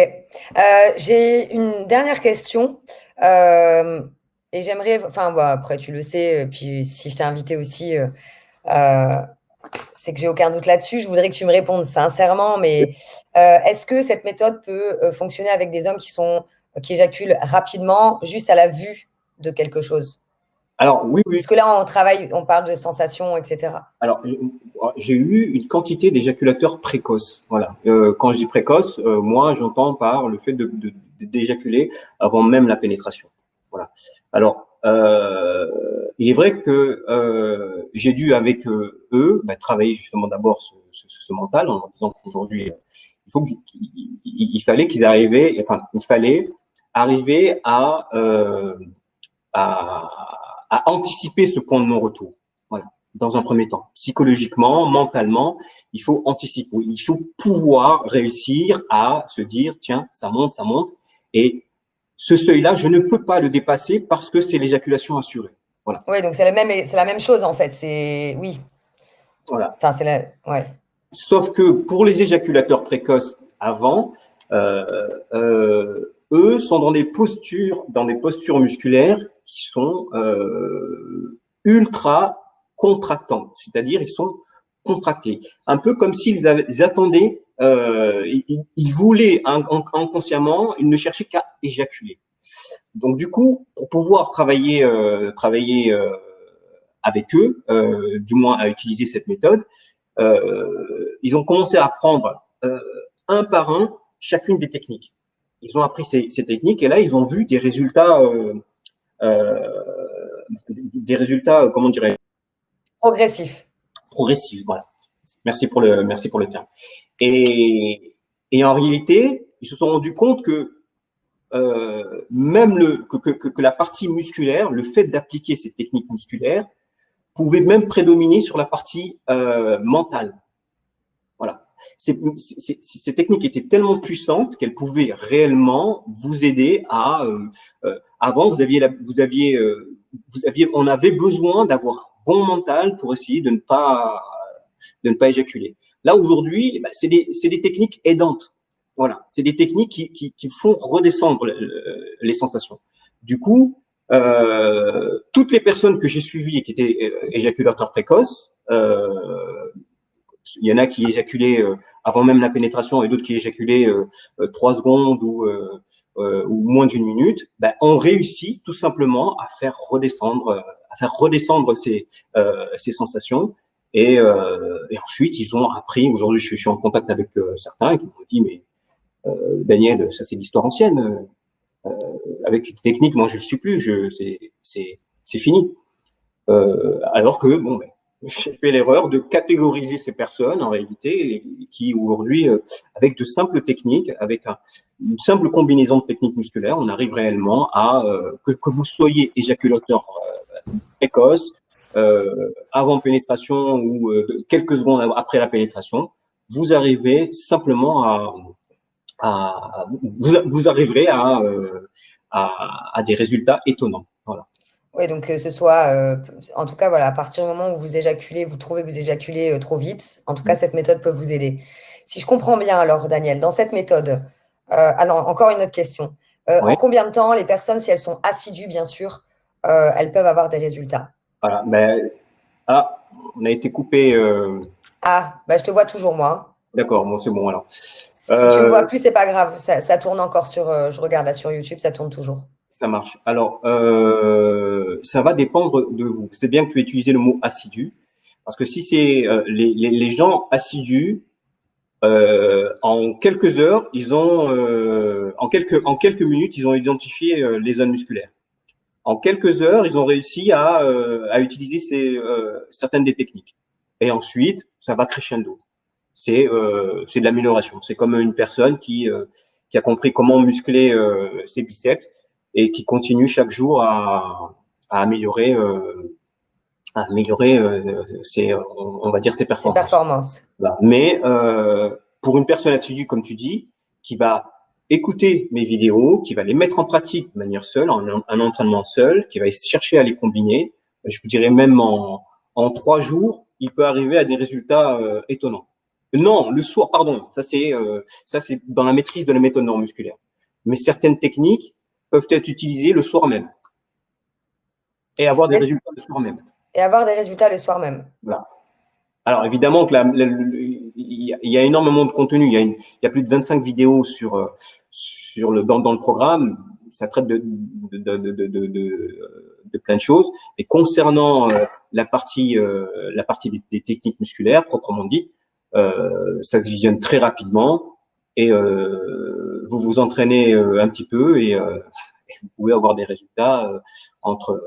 S1: J'ai une dernière question. Et j'aimerais, après tu le sais, puis si je t'ai invité aussi, c'est que j'ai aucun doute là-dessus. Je voudrais que tu me répondes sincèrement, mais est-ce que cette méthode peut fonctionner avec des hommes qui éjaculent rapidement, juste à la vue de quelque chose?
S2: Alors, oui.
S1: Parce que là, on parle de sensations, etc.
S2: Alors, j'ai eu une quantité d'éjaculateurs précoces. Voilà. Quand je dis précoce, moi, j'entends par le fait d'éjaculer avant même la pénétration. Voilà. Alors, il est vrai que j'ai dû avec eux travailler justement d'abord ce mental, en leur disant qu'aujourd'hui, il fallait qu'ils arrivaient, il fallait arriver à à anticiper ce point de non-retour. Voilà. Dans un premier temps, psychologiquement, mentalement, il faut anticiper. Il faut pouvoir réussir à se dire, tiens, ça monte, et ce seuil-là, je ne peux pas le dépasser parce que c'est l'éjaculation assurée. Voilà.
S1: Oui, donc c'est la même chose en fait. C'est oui.
S2: Voilà.
S1: Enfin, ouais.
S2: Sauf que pour les éjaculateurs précoces avant, eux sont dans des postures musculaires qui sont ultra contractantes, c'est-à-dire ils sont contractés, un peu comme s'ils attendaient, ils voulaient inconsciemment, ils ne cherchaient qu'à éjaculer. Donc du coup, pour pouvoir travailler avec eux, du moins à utiliser cette méthode, ils ont commencé à apprendre un par un chacune des techniques. Ils ont appris ces techniques et là, ils ont vu des résultats, comment dirais-je, progressifs. Voilà. Merci pour le terme. Et en réalité, ils se sont rendus compte que même que la partie musculaire, le fait d'appliquer ces techniques musculaires, pouvait même prédominer sur la partie mentale. Voilà. Ces techniques étaient tellement puissantes qu'elles pouvaient réellement vous aider à. Avant, on avait besoin d'avoir un bon mental pour essayer de ne pas éjaculer. Là aujourd'hui, c'est des techniques aidantes. Voilà, c'est des techniques qui font redescendre les sensations. Du coup, toutes les personnes que j'ai suivies et qui étaient éjaculateurs précoces, il y en a qui éjaculaient avant même la pénétration et d'autres qui éjaculaient 3 secondes ou moins d'une minute, ont réussi tout simplement à faire redescendre ces sensations. Et ensuite, ils ont appris. Aujourd'hui, je suis en contact avec certains qui m'ont dit, mais Daniel, ça c'est l'histoire ancienne. Avec les techniques, moi je le suis plus. C'est fini. Alors que bon, j'ai fait l'erreur de catégoriser ces personnes en réalité qui aujourd'hui, avec de simples techniques, avec une simple combinaison de techniques musculaires, on arrive réellement à que vous soyez éjaculateur précoce, avant pénétration ou quelques secondes après la pénétration, vous arrivez simplement vous arriverez à des résultats étonnants. Voilà.
S1: Oui, donc que ce soit, en tout cas, voilà, à partir du moment où vous éjaculez, vous trouvez que vous éjaculez trop vite, en tout cas, cette méthode peut vous aider. Si je comprends bien, alors, Daniel, dans cette méthode, ah non, encore une autre question.
S2: Ouais.
S1: En combien de temps les personnes, si elles sont assidues, bien sûr, elles peuvent avoir des résultats?
S2: Voilà, on a été coupé.
S1: Je te vois toujours, moi.
S2: D'accord, bon, c'est bon alors.
S1: Si tu ne me vois plus, c'est pas grave. Ça tourne encore je regarde là sur YouTube, ça tourne toujours.
S2: Ça marche. Alors, ça va dépendre de vous. C'est bien que tu aies utilisé le mot assidu, parce que si c'est les gens assidus, en quelques heures, ils ont en quelques minutes, ils ont identifié les zones musculaires. En quelques heures, ils ont réussi à utiliser certaines des techniques. Et ensuite, ça va crescendo. C'est de l'amélioration. C'est comme une personne qui a compris comment muscler ses biceps et qui continue chaque jour à améliorer on va dire ses performances. Voilà. Mais pour une personne assidue, comme tu dis, qui va écouter mes vidéos, qui va les mettre en pratique de manière seule, un entraînement seul, qui va chercher à les combiner, je vous dirais même en 3 jours, il peut arriver à des résultats étonnants. Non, le soir, pardon, ça c'est dans la maîtrise de la méthode neuromusculaire. Mais certaines techniques peuvent être utilisées le soir même et avoir des résultats le soir même. Voilà. Alors évidemment que il y a énormément de contenu. Il y a plus de 25 vidéos dans le programme. Ça traite de plein de choses. Et concernant la partie des techniques musculaires proprement dit, ça se visionne très rapidement et vous vous entraînez un petit peu et vous pouvez avoir des résultats entre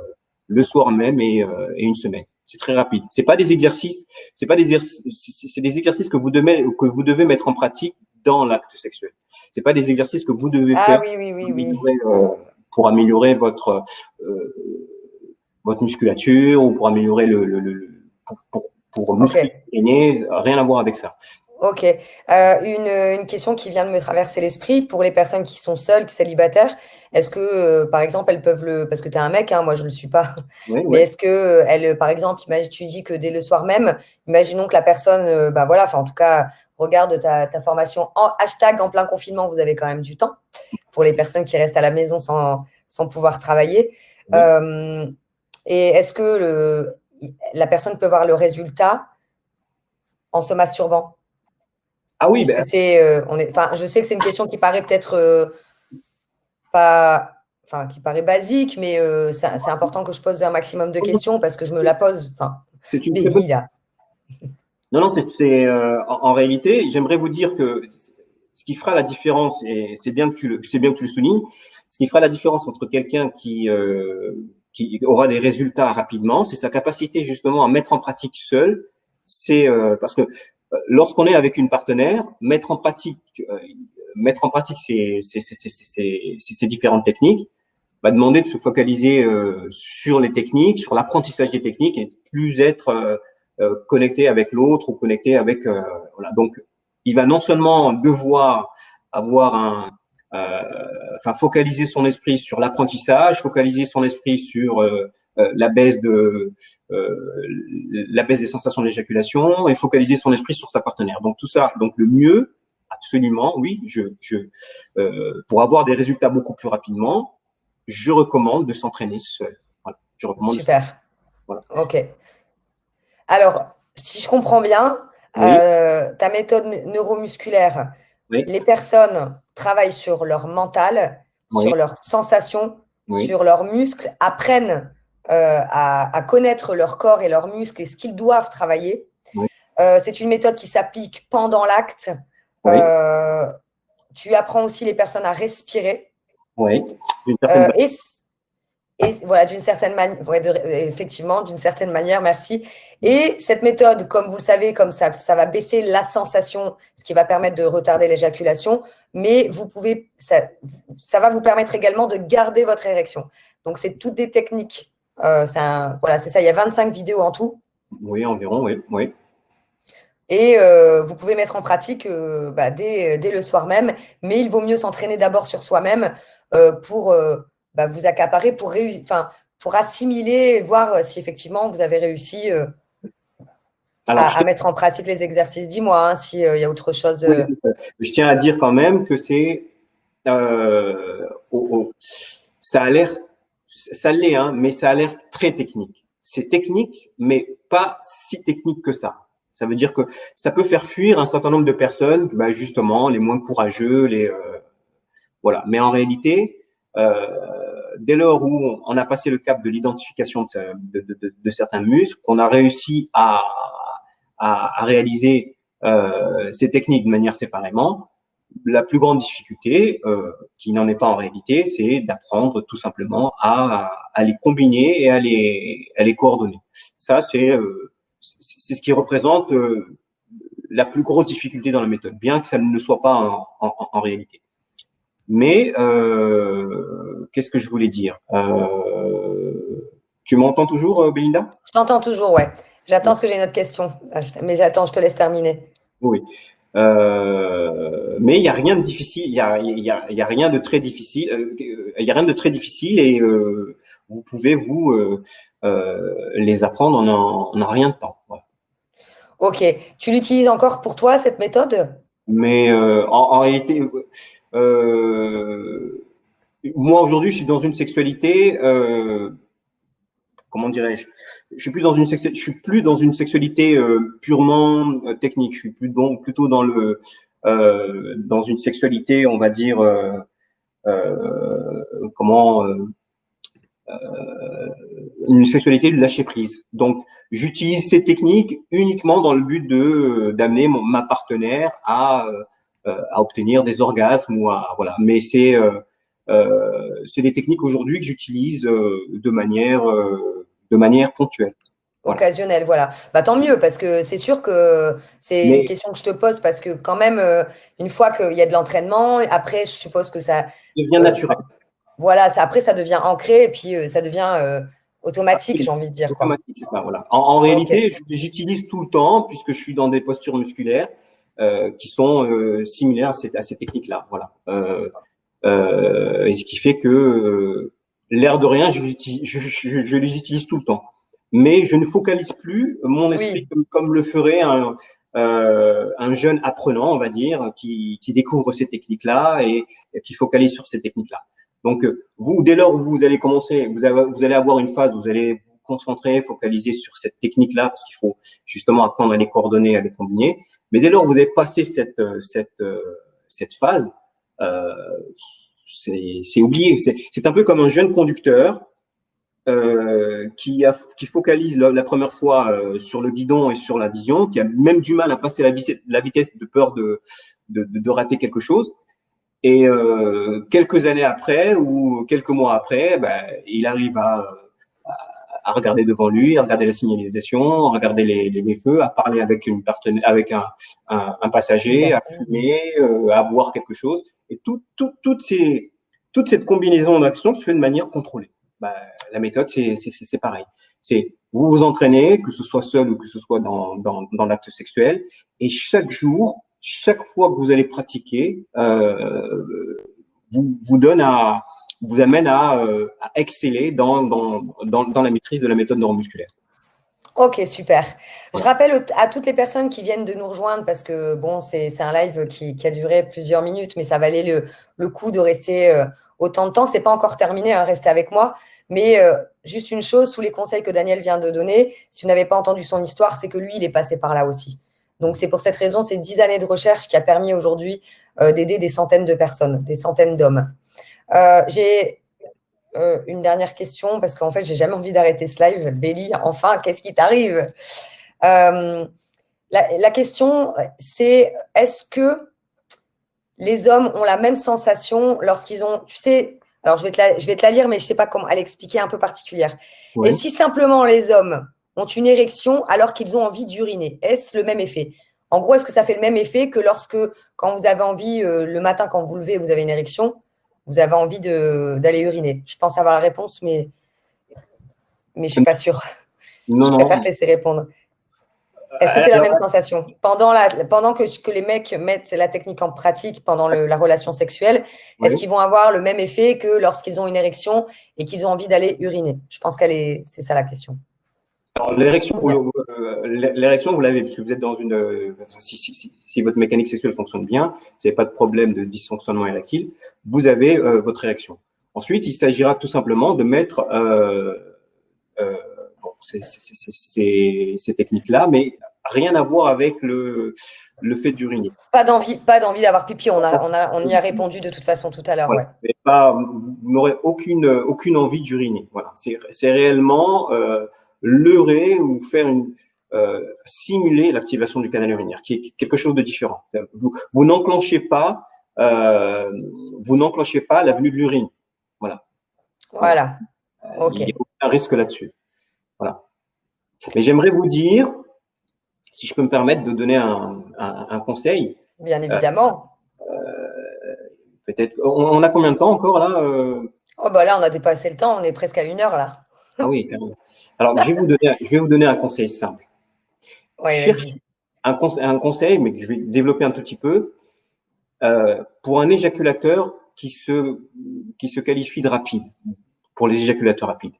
S2: le soir même et une semaine. C'est très rapide. C'est des exercices que vous devez mettre en pratique dans l'acte sexuel. C'est pas des exercices que vous devez faire
S1: oui.
S2: pour améliorer votre musculature ou pour améliorer pour muscler
S1: Ok.
S2: le périnée, rien à voir avec ça.
S1: Ok. Une question qui vient de me traverser l'esprit pour les personnes qui sont seules, célibataires. Est-ce que, par exemple, elles peuvent parce que tu es un mec, hein, moi je ne le suis pas,
S2: Oui,
S1: mais
S2: oui.
S1: est-ce que, elles, par exemple, imagine, tu dis que dès le soir même, imaginons que la personne, bah voilà, enfin en tout cas, regarde ta formation en hashtag en plein confinement, vous avez quand même du temps pour les personnes qui restent à la maison sans pouvoir travailler.
S2: Oui.
S1: Euh, et est-ce que la personne peut voir le résultat en se masturbant?
S2: Ah
S1: Ou
S2: oui,
S1: est-ce que c'est, enfin, je sais que c'est une question qui paraît peut-être pas, enfin, qui paraît basique, mais c'est important que je pose un maximum de questions parce que je me la pose. Enfin,
S2: c'est une très bonne.
S1: Béli, là.
S2: Non, non, en réalité, j'aimerais vous dire que ce qui fera la différence, et c'est bien que tu le soulignes, ce qui fera la différence entre quelqu'un qui aura des résultats rapidement, c'est sa capacité justement à mettre en pratique seul. C'est parce que lorsqu'on est avec une partenaire, mettre en pratique ces différentes techniques va demander de se focaliser sur les techniques, sur l'apprentissage des techniques et de plus être connecté avec l'autre ou connecté avec voilà. Donc, il va non seulement devoir avoir enfin focaliser son esprit sur l'apprentissage, focaliser son esprit sur la baisse la baisse des sensations d'éjaculation et focaliser son esprit sur sa partenaire. Donc tout ça, donc le mieux, absolument, oui, pour avoir des résultats beaucoup plus rapidement, je recommande de s'entraîner seul. Voilà, je recommande.
S1: Super.
S2: Voilà.
S1: Ok. Alors, si je comprends bien,
S2: Oui,
S1: ta méthode neuromusculaire,
S2: oui,
S1: les personnes travaillent sur leur mental, sur
S2: oui,
S1: leurs sensations,
S2: oui,
S1: sur leurs muscles, apprennent à connaître leur corps et leurs muscles et ce qu'ils doivent travailler.
S2: oui,
S1: C'est une méthode qui s'applique pendant l'acte.
S2: oui,
S1: Euh, Tu apprends aussi les personnes à respirer.
S2: oui, d'une certaine
S1: Euh,
S2: manière.
S1: et, et voilà, d'une certaine manière, ouais, effectivement, d'une certaine manière, merci. Et cette méthode, comme vous le savez, comme ça va baisser la sensation, ce qui va permettre de retarder l'éjaculation, mais vous pouvez, ça va vous permettre également de garder votre érection. Donc, c'est toutes des techniques. Voilà, c'est ça. Il y a 25 vidéos en tout.
S2: Oui, environ, oui, oui.
S1: Et vous pouvez mettre en pratique bah, dès le soir même, mais il vaut mieux s'entraîner d'abord sur soi-même pour bah, vous accaparer, pour assimiler, voir si effectivement vous avez réussi
S2: Alors,
S1: à mettre en pratique les exercices. Dis-moi hein, s'il y a autre chose.
S2: oui, je tiens à dire quand même que c'est ça a l'air, ça l'est, hein, mais ça a l'air très technique. C'est technique, mais pas si technique que ça. Ça veut dire que ça peut faire fuir un certain nombre de personnes, bah justement, les moins courageux, voilà. Mais en réalité, euh, dès lors où on a passé le cap de l'identification de certains muscles, qu'on a réussi à réaliser ces techniques de manière séparément, la plus grande difficulté, qui n'en est pas en réalité, c'est d'apprendre tout simplement à les combiner et à les coordonner. Ça, c'est ce qui représente la plus grosse difficulté dans la méthode, bien que ça ne le soit pas en réalité. Mais qu'est-ce que je voulais dire Tu m'entends toujours, Belinda?
S1: Je t'entends toujours, ouais. J'attends ce que j'ai une autre question. Mais j'attends, je te laisse terminer.
S2: Oui. Mais il y a rien de difficile, il y a rien de très difficile, il y a rien de très difficile et vous pouvez les apprendre en rien de temps. Voilà.
S1: Ok. Tu l'utilises encore pour toi, cette méthode?
S2: Mais en réalité, moi aujourd'hui, je suis dans une sexualité, comment dirais-je, je suis plus dans une sexualité purement technique. Je suis plutôt dans une sexualité, on va dire, comment une sexualité de lâcher prise. Donc, j'utilise ces techniques uniquement dans le but de d'amener ma partenaire à obtenir des orgasmes ou à voilà. Mais c'est des techniques aujourd'hui que j'utilise de manière ponctuelle. Voilà.
S1: Occasionnel, voilà. Bah, tant mieux, parce que c'est sûr que c'est une
S2: Mais
S1: question que je te pose, parce que quand même, une fois qu'il y a de l'entraînement, après, je suppose que ça,
S2: il devient
S1: euh,
S2: naturel.
S1: voilà, ça, après, ça devient ancré, et puis ça devient automatique, j'ai envie de dire, quoi.
S2: Automatique, c'est ça, voilà. En réalité, j'utilise tout le temps, puisque je suis dans des postures musculaires qui sont similaires à ces techniques-là, voilà. Et ce qui fait que l'air de rien, je les utilise tout le temps. Mais je ne focalise plus mon esprit comme le ferait un jeune apprenant, on va dire, qui découvre ces techniques-là et qui focalise sur ces techniques-là. Donc, vous, dès lors où vous allez commencer, vous allez avoir une phase où vous allez vous concentrer, focaliser sur cette technique-là, parce qu'il faut justement apprendre à les coordonner, à les combiner. Mais dès lors où vous avez passé cette phase, c'est oublié. C'est un peu comme un jeune conducteur qui focalise la première fois sur le guidon et sur la vision, qui a même du mal à passer la vitesse de peur de rater quelque chose. Et quelques années après ou quelques mois après, il arrive à regarder devant lui, à regarder la signalisation, à regarder les feux, à parler avec avec un passager, à fumer, à boire quelque chose. Et toute cette combinaison d'actions se fait de manière contrôlée. La méthode, c'est pareil. C'est vous vous entraînez, que ce soit seul ou que ce soit dans l'acte sexuel, et chaque jour, chaque fois que vous allez pratiquer, vous amène à exceller dans la maîtrise de la méthode neuromusculaire.
S1: Ok, super. Je rappelle à toutes les personnes qui viennent de nous rejoindre, parce que bon, c'est un live qui a duré plusieurs minutes, mais ça valait le coup de rester autant de temps. C'est pas encore terminé, hein, restez avec moi. Mais juste une chose, tous les conseils que Daniel vient de donner, si vous n'avez pas entendu son histoire, c'est que lui, il est passé par là aussi. Donc, c'est pour cette raison, c'est 10 années de recherche qui a permis aujourd'hui d'aider des centaines de personnes, des centaines d'hommes. J'ai une dernière question, parce qu'en fait, j'ai jamais envie d'arrêter ce live. Béli, enfin, qu'est-ce qui t'arrive? La question, c'est est-ce que les hommes ont la même sensation lorsqu'ils ont, tu sais, alors je vais te la lire, mais je ne sais pas comment, elle est expliquée un peu particulière. Oui. Et si simplement les hommes ont une érection alors qu'ils ont envie d'uriner, est-ce le même effet? En gros, est-ce que ça fait le même effet que quand vous avez envie, le matin, quand vous levez, vous avez une érection, vous avez envie d'aller uriner? Je pense avoir la réponse, mais je ne suis pas sûre. Je préfère te laisser répondre. Est-ce que c'est la même sensation? Pendant que les mecs mettent la technique en pratique pendant la relation sexuelle, est-ce qu'ils vont avoir le même effet que lorsqu'ils ont une érection et qu'ils ont envie d'aller uriner? Je pense c'est ça la question.
S2: Alors, l'érection, vous l'avez, parce que vous êtes dans une… Si votre mécanique sexuelle fonctionne bien, vous n'avez pas de problème de dysfonctionnement érectile, vous avez votre érection. Ensuite, il s'agira tout simplement de mettre ces techniques-là, mais rien à voir avec le fait d'uriner.
S1: Pas d'envie d'avoir pipi, on y a répondu de toute façon tout à l'heure.
S2: Voilà. Ouais. Vous n'aurez aucune envie d'uriner. Voilà. C'est réellement leurrer ou faire simuler l'activation du canal urinaire, qui est quelque chose de différent. Vous n'enclenchez pas la venue de l'urine. Voilà.
S1: Voilà. Ok.
S2: Il n'y a aucun risque là-dessus. Voilà. Mais j'aimerais vous dire, si je peux me permettre de donner un conseil.
S1: Bien évidemment.
S2: Peut-être. On a combien de temps encore là
S1: Oh bah là, on a dépassé le temps, on est presque à 1 heure là.
S2: Ah oui, carrément. Alors, je vais vous donner un conseil simple.
S1: Ouais,
S2: cherche un conseil, mais que je vais développer un tout petit peu. Pour un éjaculateur qui se qualifie de rapide, pour les éjaculateurs rapides,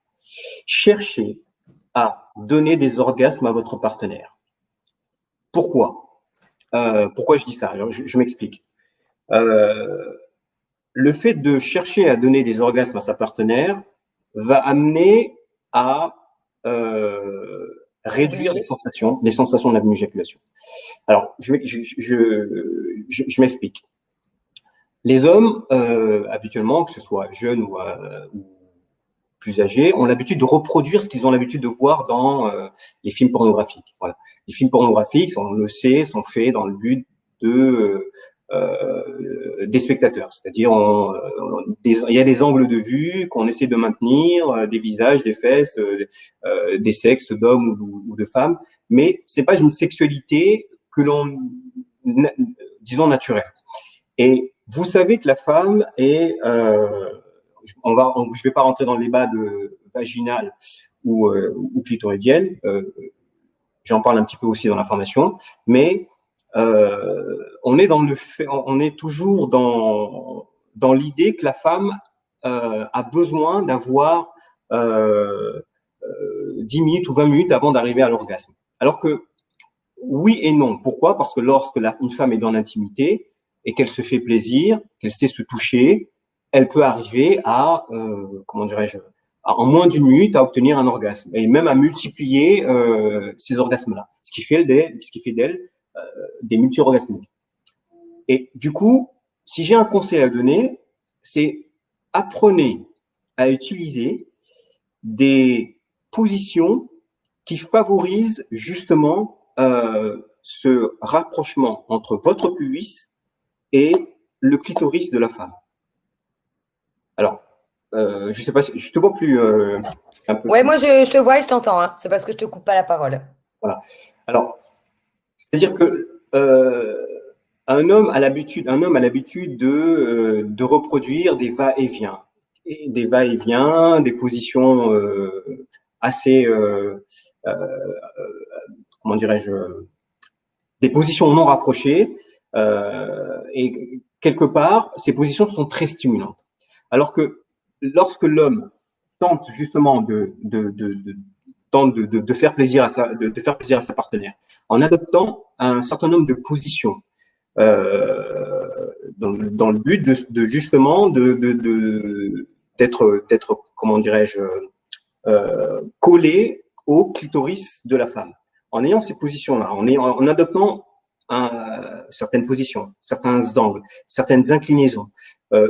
S2: cherchez à donner des orgasmes à votre partenaire. Pourquoi je dis ça? Alors, je m'explique. Le fait de chercher à donner des orgasmes à sa partenaire va amener à réduire les sensations de la éjaculation. Alors, je m'explique. Les hommes, habituellement, que ce soit jeunes ou plus âgés, ont l'habitude de reproduire ce qu'ils ont l'habitude de voir dans les films pornographiques. Voilà. Les films pornographiques, on le sait, sont faits dans le but des spectateurs, c'est-à-dire il y a des angles de vue qu'on essaie de maintenir, des visages, des fesses, des sexes d'hommes ou de femmes, mais c'est pas une sexualité que l'on, disons, naturelle. Et vous savez que la femme est, je vais pas rentrer dans le débat vaginal ou clitoridienne. J'en parle un petit peu aussi dans la formation, mais on est toujours dans l'idée que la femme a besoin d'avoir 10 minutes ou 20 minutes avant d'arriver à l'orgasme. Alors que oui et non. Pourquoi? Parce que lorsque une femme est dans l'intimité et qu'elle se fait plaisir, qu'elle sait se toucher, elle peut arriver à, comment dirais-je, en moins d'une minute à obtenir un orgasme et même à multiplier ces orgasmes-là, ce qui fait d'elle des multi-orgasmiques. Et du coup, si j'ai un conseil à donner, c'est apprenez à utiliser des positions qui favorisent justement ce rapprochement entre votre pubis et le clitoris de la femme. Alors, je sais pas, je te vois plus.
S1: Ouais, moi je te vois et je t'entends. Hein. C'est parce que je te coupe pas la parole.
S2: Voilà. Alors, c'est-à-dire que un homme a l'habitude de reproduire des va-et-vient, des positions assez, comment dirais-je, des positions non rapprochées, et quelque part, ces positions sont très stimulantes. Alors que lorsque l'homme tente justement de faire plaisir à sa partenaire, en adoptant un certain nombre de positions, dans le but justement d'être comment dirais-je, collé au clitoris de la femme. En ayant ces positions-là, en adoptant certaines positions, certains angles, certaines inclinaisons,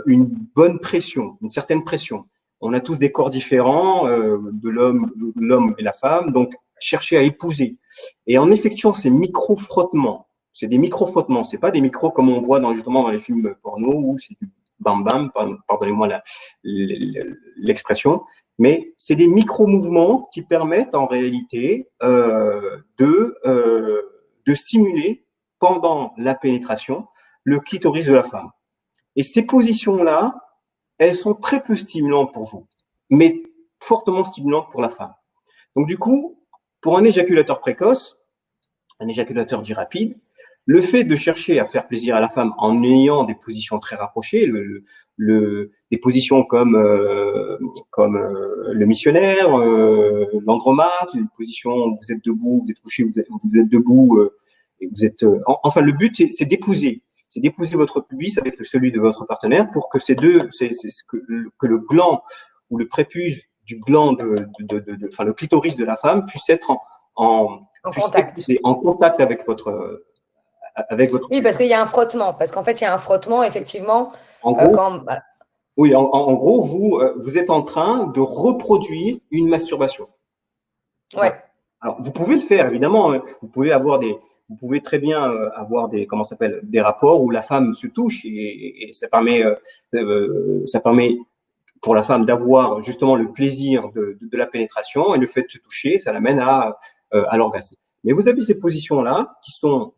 S2: une bonne pression, une certaine pression. On a tous des corps différents, de l'homme et la femme, donc chercher à épouser. Et en effectuant ces micro-frottements, c'est des micro-frottements, c'est pas des micros comme on voit justement dans les films porno où c'est du bam-bam, pardonnez-moi l'expression, mais c'est des micro-mouvements qui permettent en réalité de stimuler pendant la pénétration le clitoris de la femme. Et ces positions-là, elles sont très peu stimulantes pour vous, mais fortement stimulantes pour la femme. Donc du coup, pour un éjaculateur précoce, un éjaculateur dit rapide, le fait de chercher à faire plaisir à la femme en ayant des positions très rapprochées, des positions comme le missionnaire, l'andromate, une position où vous êtes debout, vous êtes couché, vous êtes debout, et vous êtes. Enfin, le but c'est d'épouser votre pubis avec celui de votre partenaire pour que que le gland ou le prépuce du gland enfin le clitoris de la femme puisse être en contact avec votre
S1: Oui, parce qu'il y a un frottement. Parce qu'en fait, il y a un frottement, effectivement.
S2: En gros, oui, en gros, vous êtes en train de reproduire une masturbation.
S1: Ouais.
S2: Alors, vous pouvez le faire, évidemment. Vous pouvez très bien avoir des rapports où la femme se touche et ça permet pour la femme d'avoir justement le plaisir de la pénétration et le fait de se toucher, ça l'amène à l'orgasme. Mais vous avez ces positions-là qui sont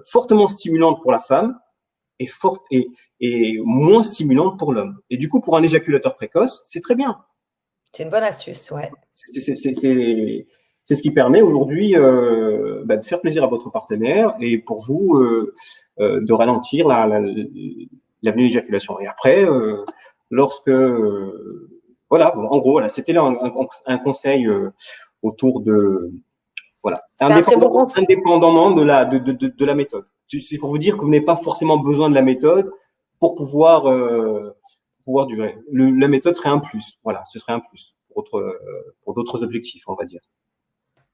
S2: fortement stimulantes pour la femme et moins stimulantes pour l'homme. Et du coup, pour un éjaculateur précoce, c'est très bien.
S1: C'est une bonne astuce, ouais.
S2: C'est ce qui permet aujourd'hui de faire plaisir à votre partenaire et pour vous de ralentir l'avenue d'éjaculation. Et après, voilà, en gros, voilà, c'était là un conseil autour de voilà, indépendamment de la méthode. C'est pour vous dire que vous n'avez pas forcément besoin de la méthode pour pouvoir durer. La méthode serait un plus. Voilà, ce serait un plus pour d'autres objectifs, on va dire.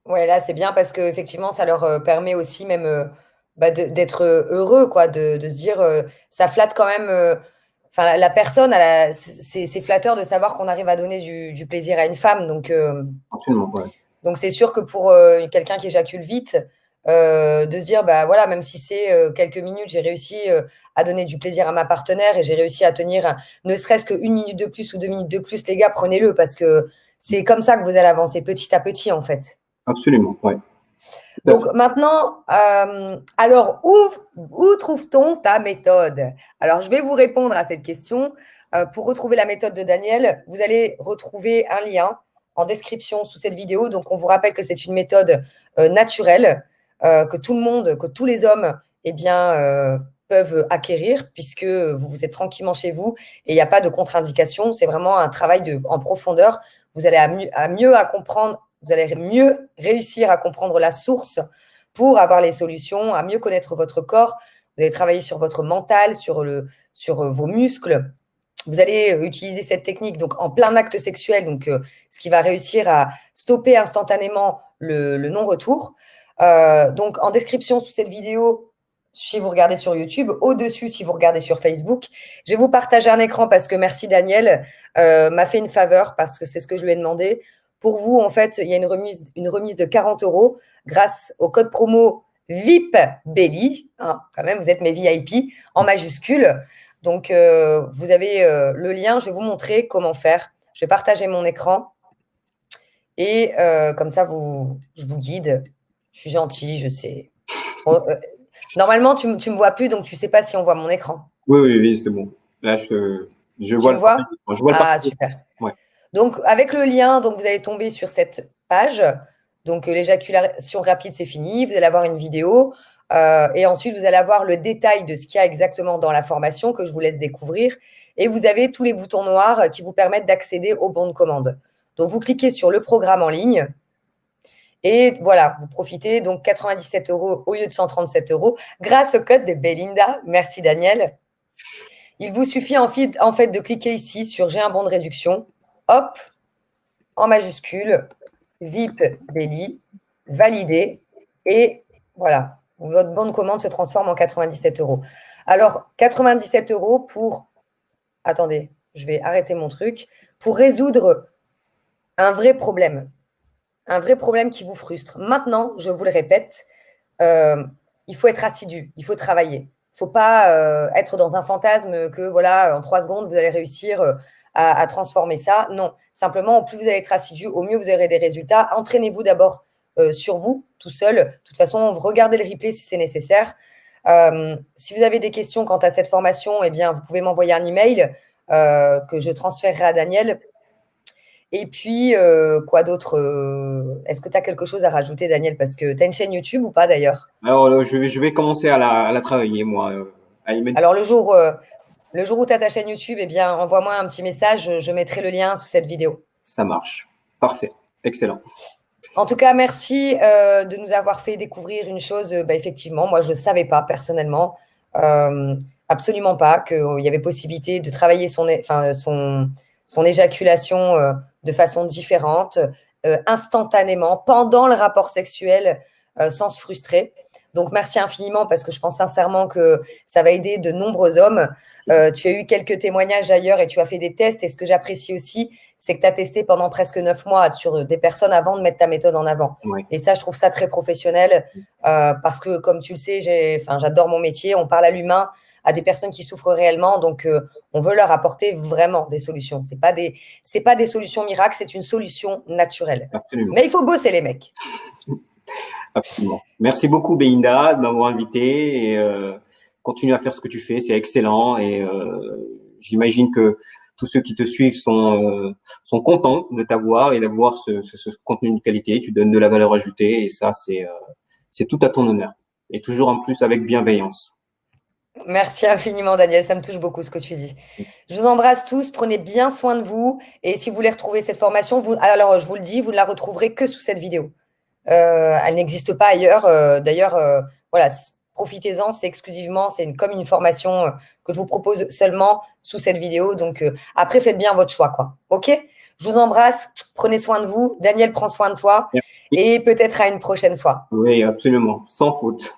S1: Ouais, là, c'est bien parce qu'effectivement, ça leur permet aussi même d'être heureux, quoi, de se dire, ça flatte quand même. Enfin, la personne, c'est flatteur de savoir qu'on arrive à donner du plaisir à une femme. Donc,
S2: absolument, ouais.
S1: Donc, c'est sûr que pour quelqu'un qui éjacule vite, de se dire, bah voilà, même si c'est quelques minutes, j'ai réussi à donner du plaisir à ma partenaire et j'ai réussi à tenir ne serait-ce qu'une minute de plus ou 2 minutes de plus, les gars, prenez-le parce que c'est comme ça que vous allez avancer petit à petit, en fait.
S2: Absolument, oui.
S1: Donc maintenant, alors où trouve-t-on ta méthode? Alors, je vais vous répondre à cette question. Pour retrouver la méthode de Daniel, vous allez retrouver un lien en description sous cette vidéo. Donc, on vous rappelle que c'est une méthode naturelle que tout le monde, que tous les hommes eh bien, peuvent acquérir puisque vous vous êtes tranquillement chez vous et il n'y a pas de contre-indication. C'est vraiment un travail en profondeur. Vous allez mieux à comprendre, vous allez mieux réussir à comprendre la source pour avoir les solutions, à mieux connaître votre corps. Vous allez travailler sur votre mental, sur vos muscles. Vous allez utiliser cette technique donc en plein acte sexuel, donc ce qui va réussir à stopper instantanément le non-retour. Donc en description sous cette vidéo, si vous regardez sur YouTube, au-dessus si vous regardez sur Facebook, je vais vous partager un écran parce que merci Daniel m'a fait une faveur parce que c'est ce que je lui ai demandé. Pour vous, en fait, il y a une remise de 40 € grâce au code promo VIP Belly. Hein, quand même, vous êtes mes VIP en majuscule. Donc, vous avez le lien. Je vais vous montrer comment faire. Je vais partager mon écran. Et comme ça, je vous guide. Je suis gentille, je sais. Normalement, tu ne me vois plus, donc tu ne sais pas si on voit mon écran.
S2: Oui, c'est bon. Là, je vois
S1: le vois.
S2: Je vois
S1: ah, super.
S2: Ouais.
S1: Donc, avec le lien, donc, vous allez tomber sur cette page. Donc, l'éjaculation rapide, c'est fini. Vous allez avoir une vidéo. Et ensuite, vous allez avoir le détail de ce qu'il y a exactement dans la formation que je vous laisse découvrir. Et vous avez tous les boutons noirs qui vous permettent d'accéder au bon de commande. Donc, vous cliquez sur le programme en ligne. Et voilà, vous profitez donc 97 € au lieu de 137 € grâce au code de Belinda. Merci Daniel. Il vous suffit en fait de cliquer ici sur « J'ai un bon de réduction ». Hop, en majuscule, VIP Belly, validé. Et voilà, votre bon de commande se transforme en 97 €. Alors, 97 € pour… Attendez, je vais arrêter mon truc. Pour résoudre un vrai problème qui vous frustre. Maintenant, je vous le répète, il faut être assidu, il faut travailler. Il ne faut pas être dans un fantasme que, voilà, en 3 secondes, vous allez réussir à transformer ça. Non, simplement, au plus vous allez être assidu, au mieux vous aurez des résultats. Entraînez-vous d'abord sur vous, tout seul. De toute façon, regardez le replay si c'est nécessaire. Si vous avez des questions quant à cette formation, eh bien, vous pouvez m'envoyer un email que je transférerai à Daniel. Et puis, quoi d'autre Est-ce que tu as quelque chose à rajouter, Daniel? Parce que tu as une chaîne YouTube ou pas, d'ailleurs?
S2: Alors, je vais commencer à la travailler, moi.
S1: Alors, le jour où tu as ta chaîne YouTube, eh bien, envoie-moi un petit message. Je mettrai le lien sous cette vidéo.
S2: Ça marche. Parfait. Excellent.
S1: En tout cas, merci de nous avoir fait découvrir une chose. Effectivement, moi, je ne savais pas personnellement, absolument pas, qu'il y avait possibilité de travailler son éjaculation de façon différente, instantanément, pendant le rapport sexuel, sans se frustrer. Donc, merci infiniment parce que je pense sincèrement que ça va aider de nombreux hommes. Tu as eu quelques témoignages d'ailleurs et tu as fait des tests. Et ce que j'apprécie aussi, c'est que tu as testé pendant presque 9 mois sur des personnes avant de mettre ta méthode en avant.
S2: Ouais.
S1: Et ça, je trouve ça très professionnel parce que, comme tu le sais, j'adore mon métier. On parle à l'humain, à des personnes qui souffrent réellement. Donc, on veut leur apporter vraiment des solutions. C'est pas des solutions miracles, c'est une solution naturelle.
S2: Absolument.
S1: Mais il faut bosser, les mecs.
S2: Absolument. Merci beaucoup, Belinda, de m'avoir invité et continue à faire ce que tu fais. C'est excellent et j'imagine que tous ceux qui te suivent sont contents de t'avoir et d'avoir ce contenu de qualité. Tu donnes de la valeur ajoutée et ça, c'est tout à ton honneur. Et toujours en plus avec bienveillance.
S1: Merci infiniment, Daniel. Ça me touche beaucoup ce que tu dis. Je vous embrasse tous. Prenez bien soin de vous. Et si vous voulez retrouver cette formation, alors je vous le dis, vous ne la retrouverez que sous cette vidéo. Elle n'existe pas ailleurs. D'ailleurs, voilà, profitez-en. C'est exclusivement, comme une formation que je vous propose seulement sous cette vidéo. Donc, après, faites bien votre choix, quoi. OK? Je vous embrasse. Prenez soin de vous. Daniel, prends soin de toi. Merci. Et peut-être à une prochaine fois.
S2: Oui, absolument. Sans faute.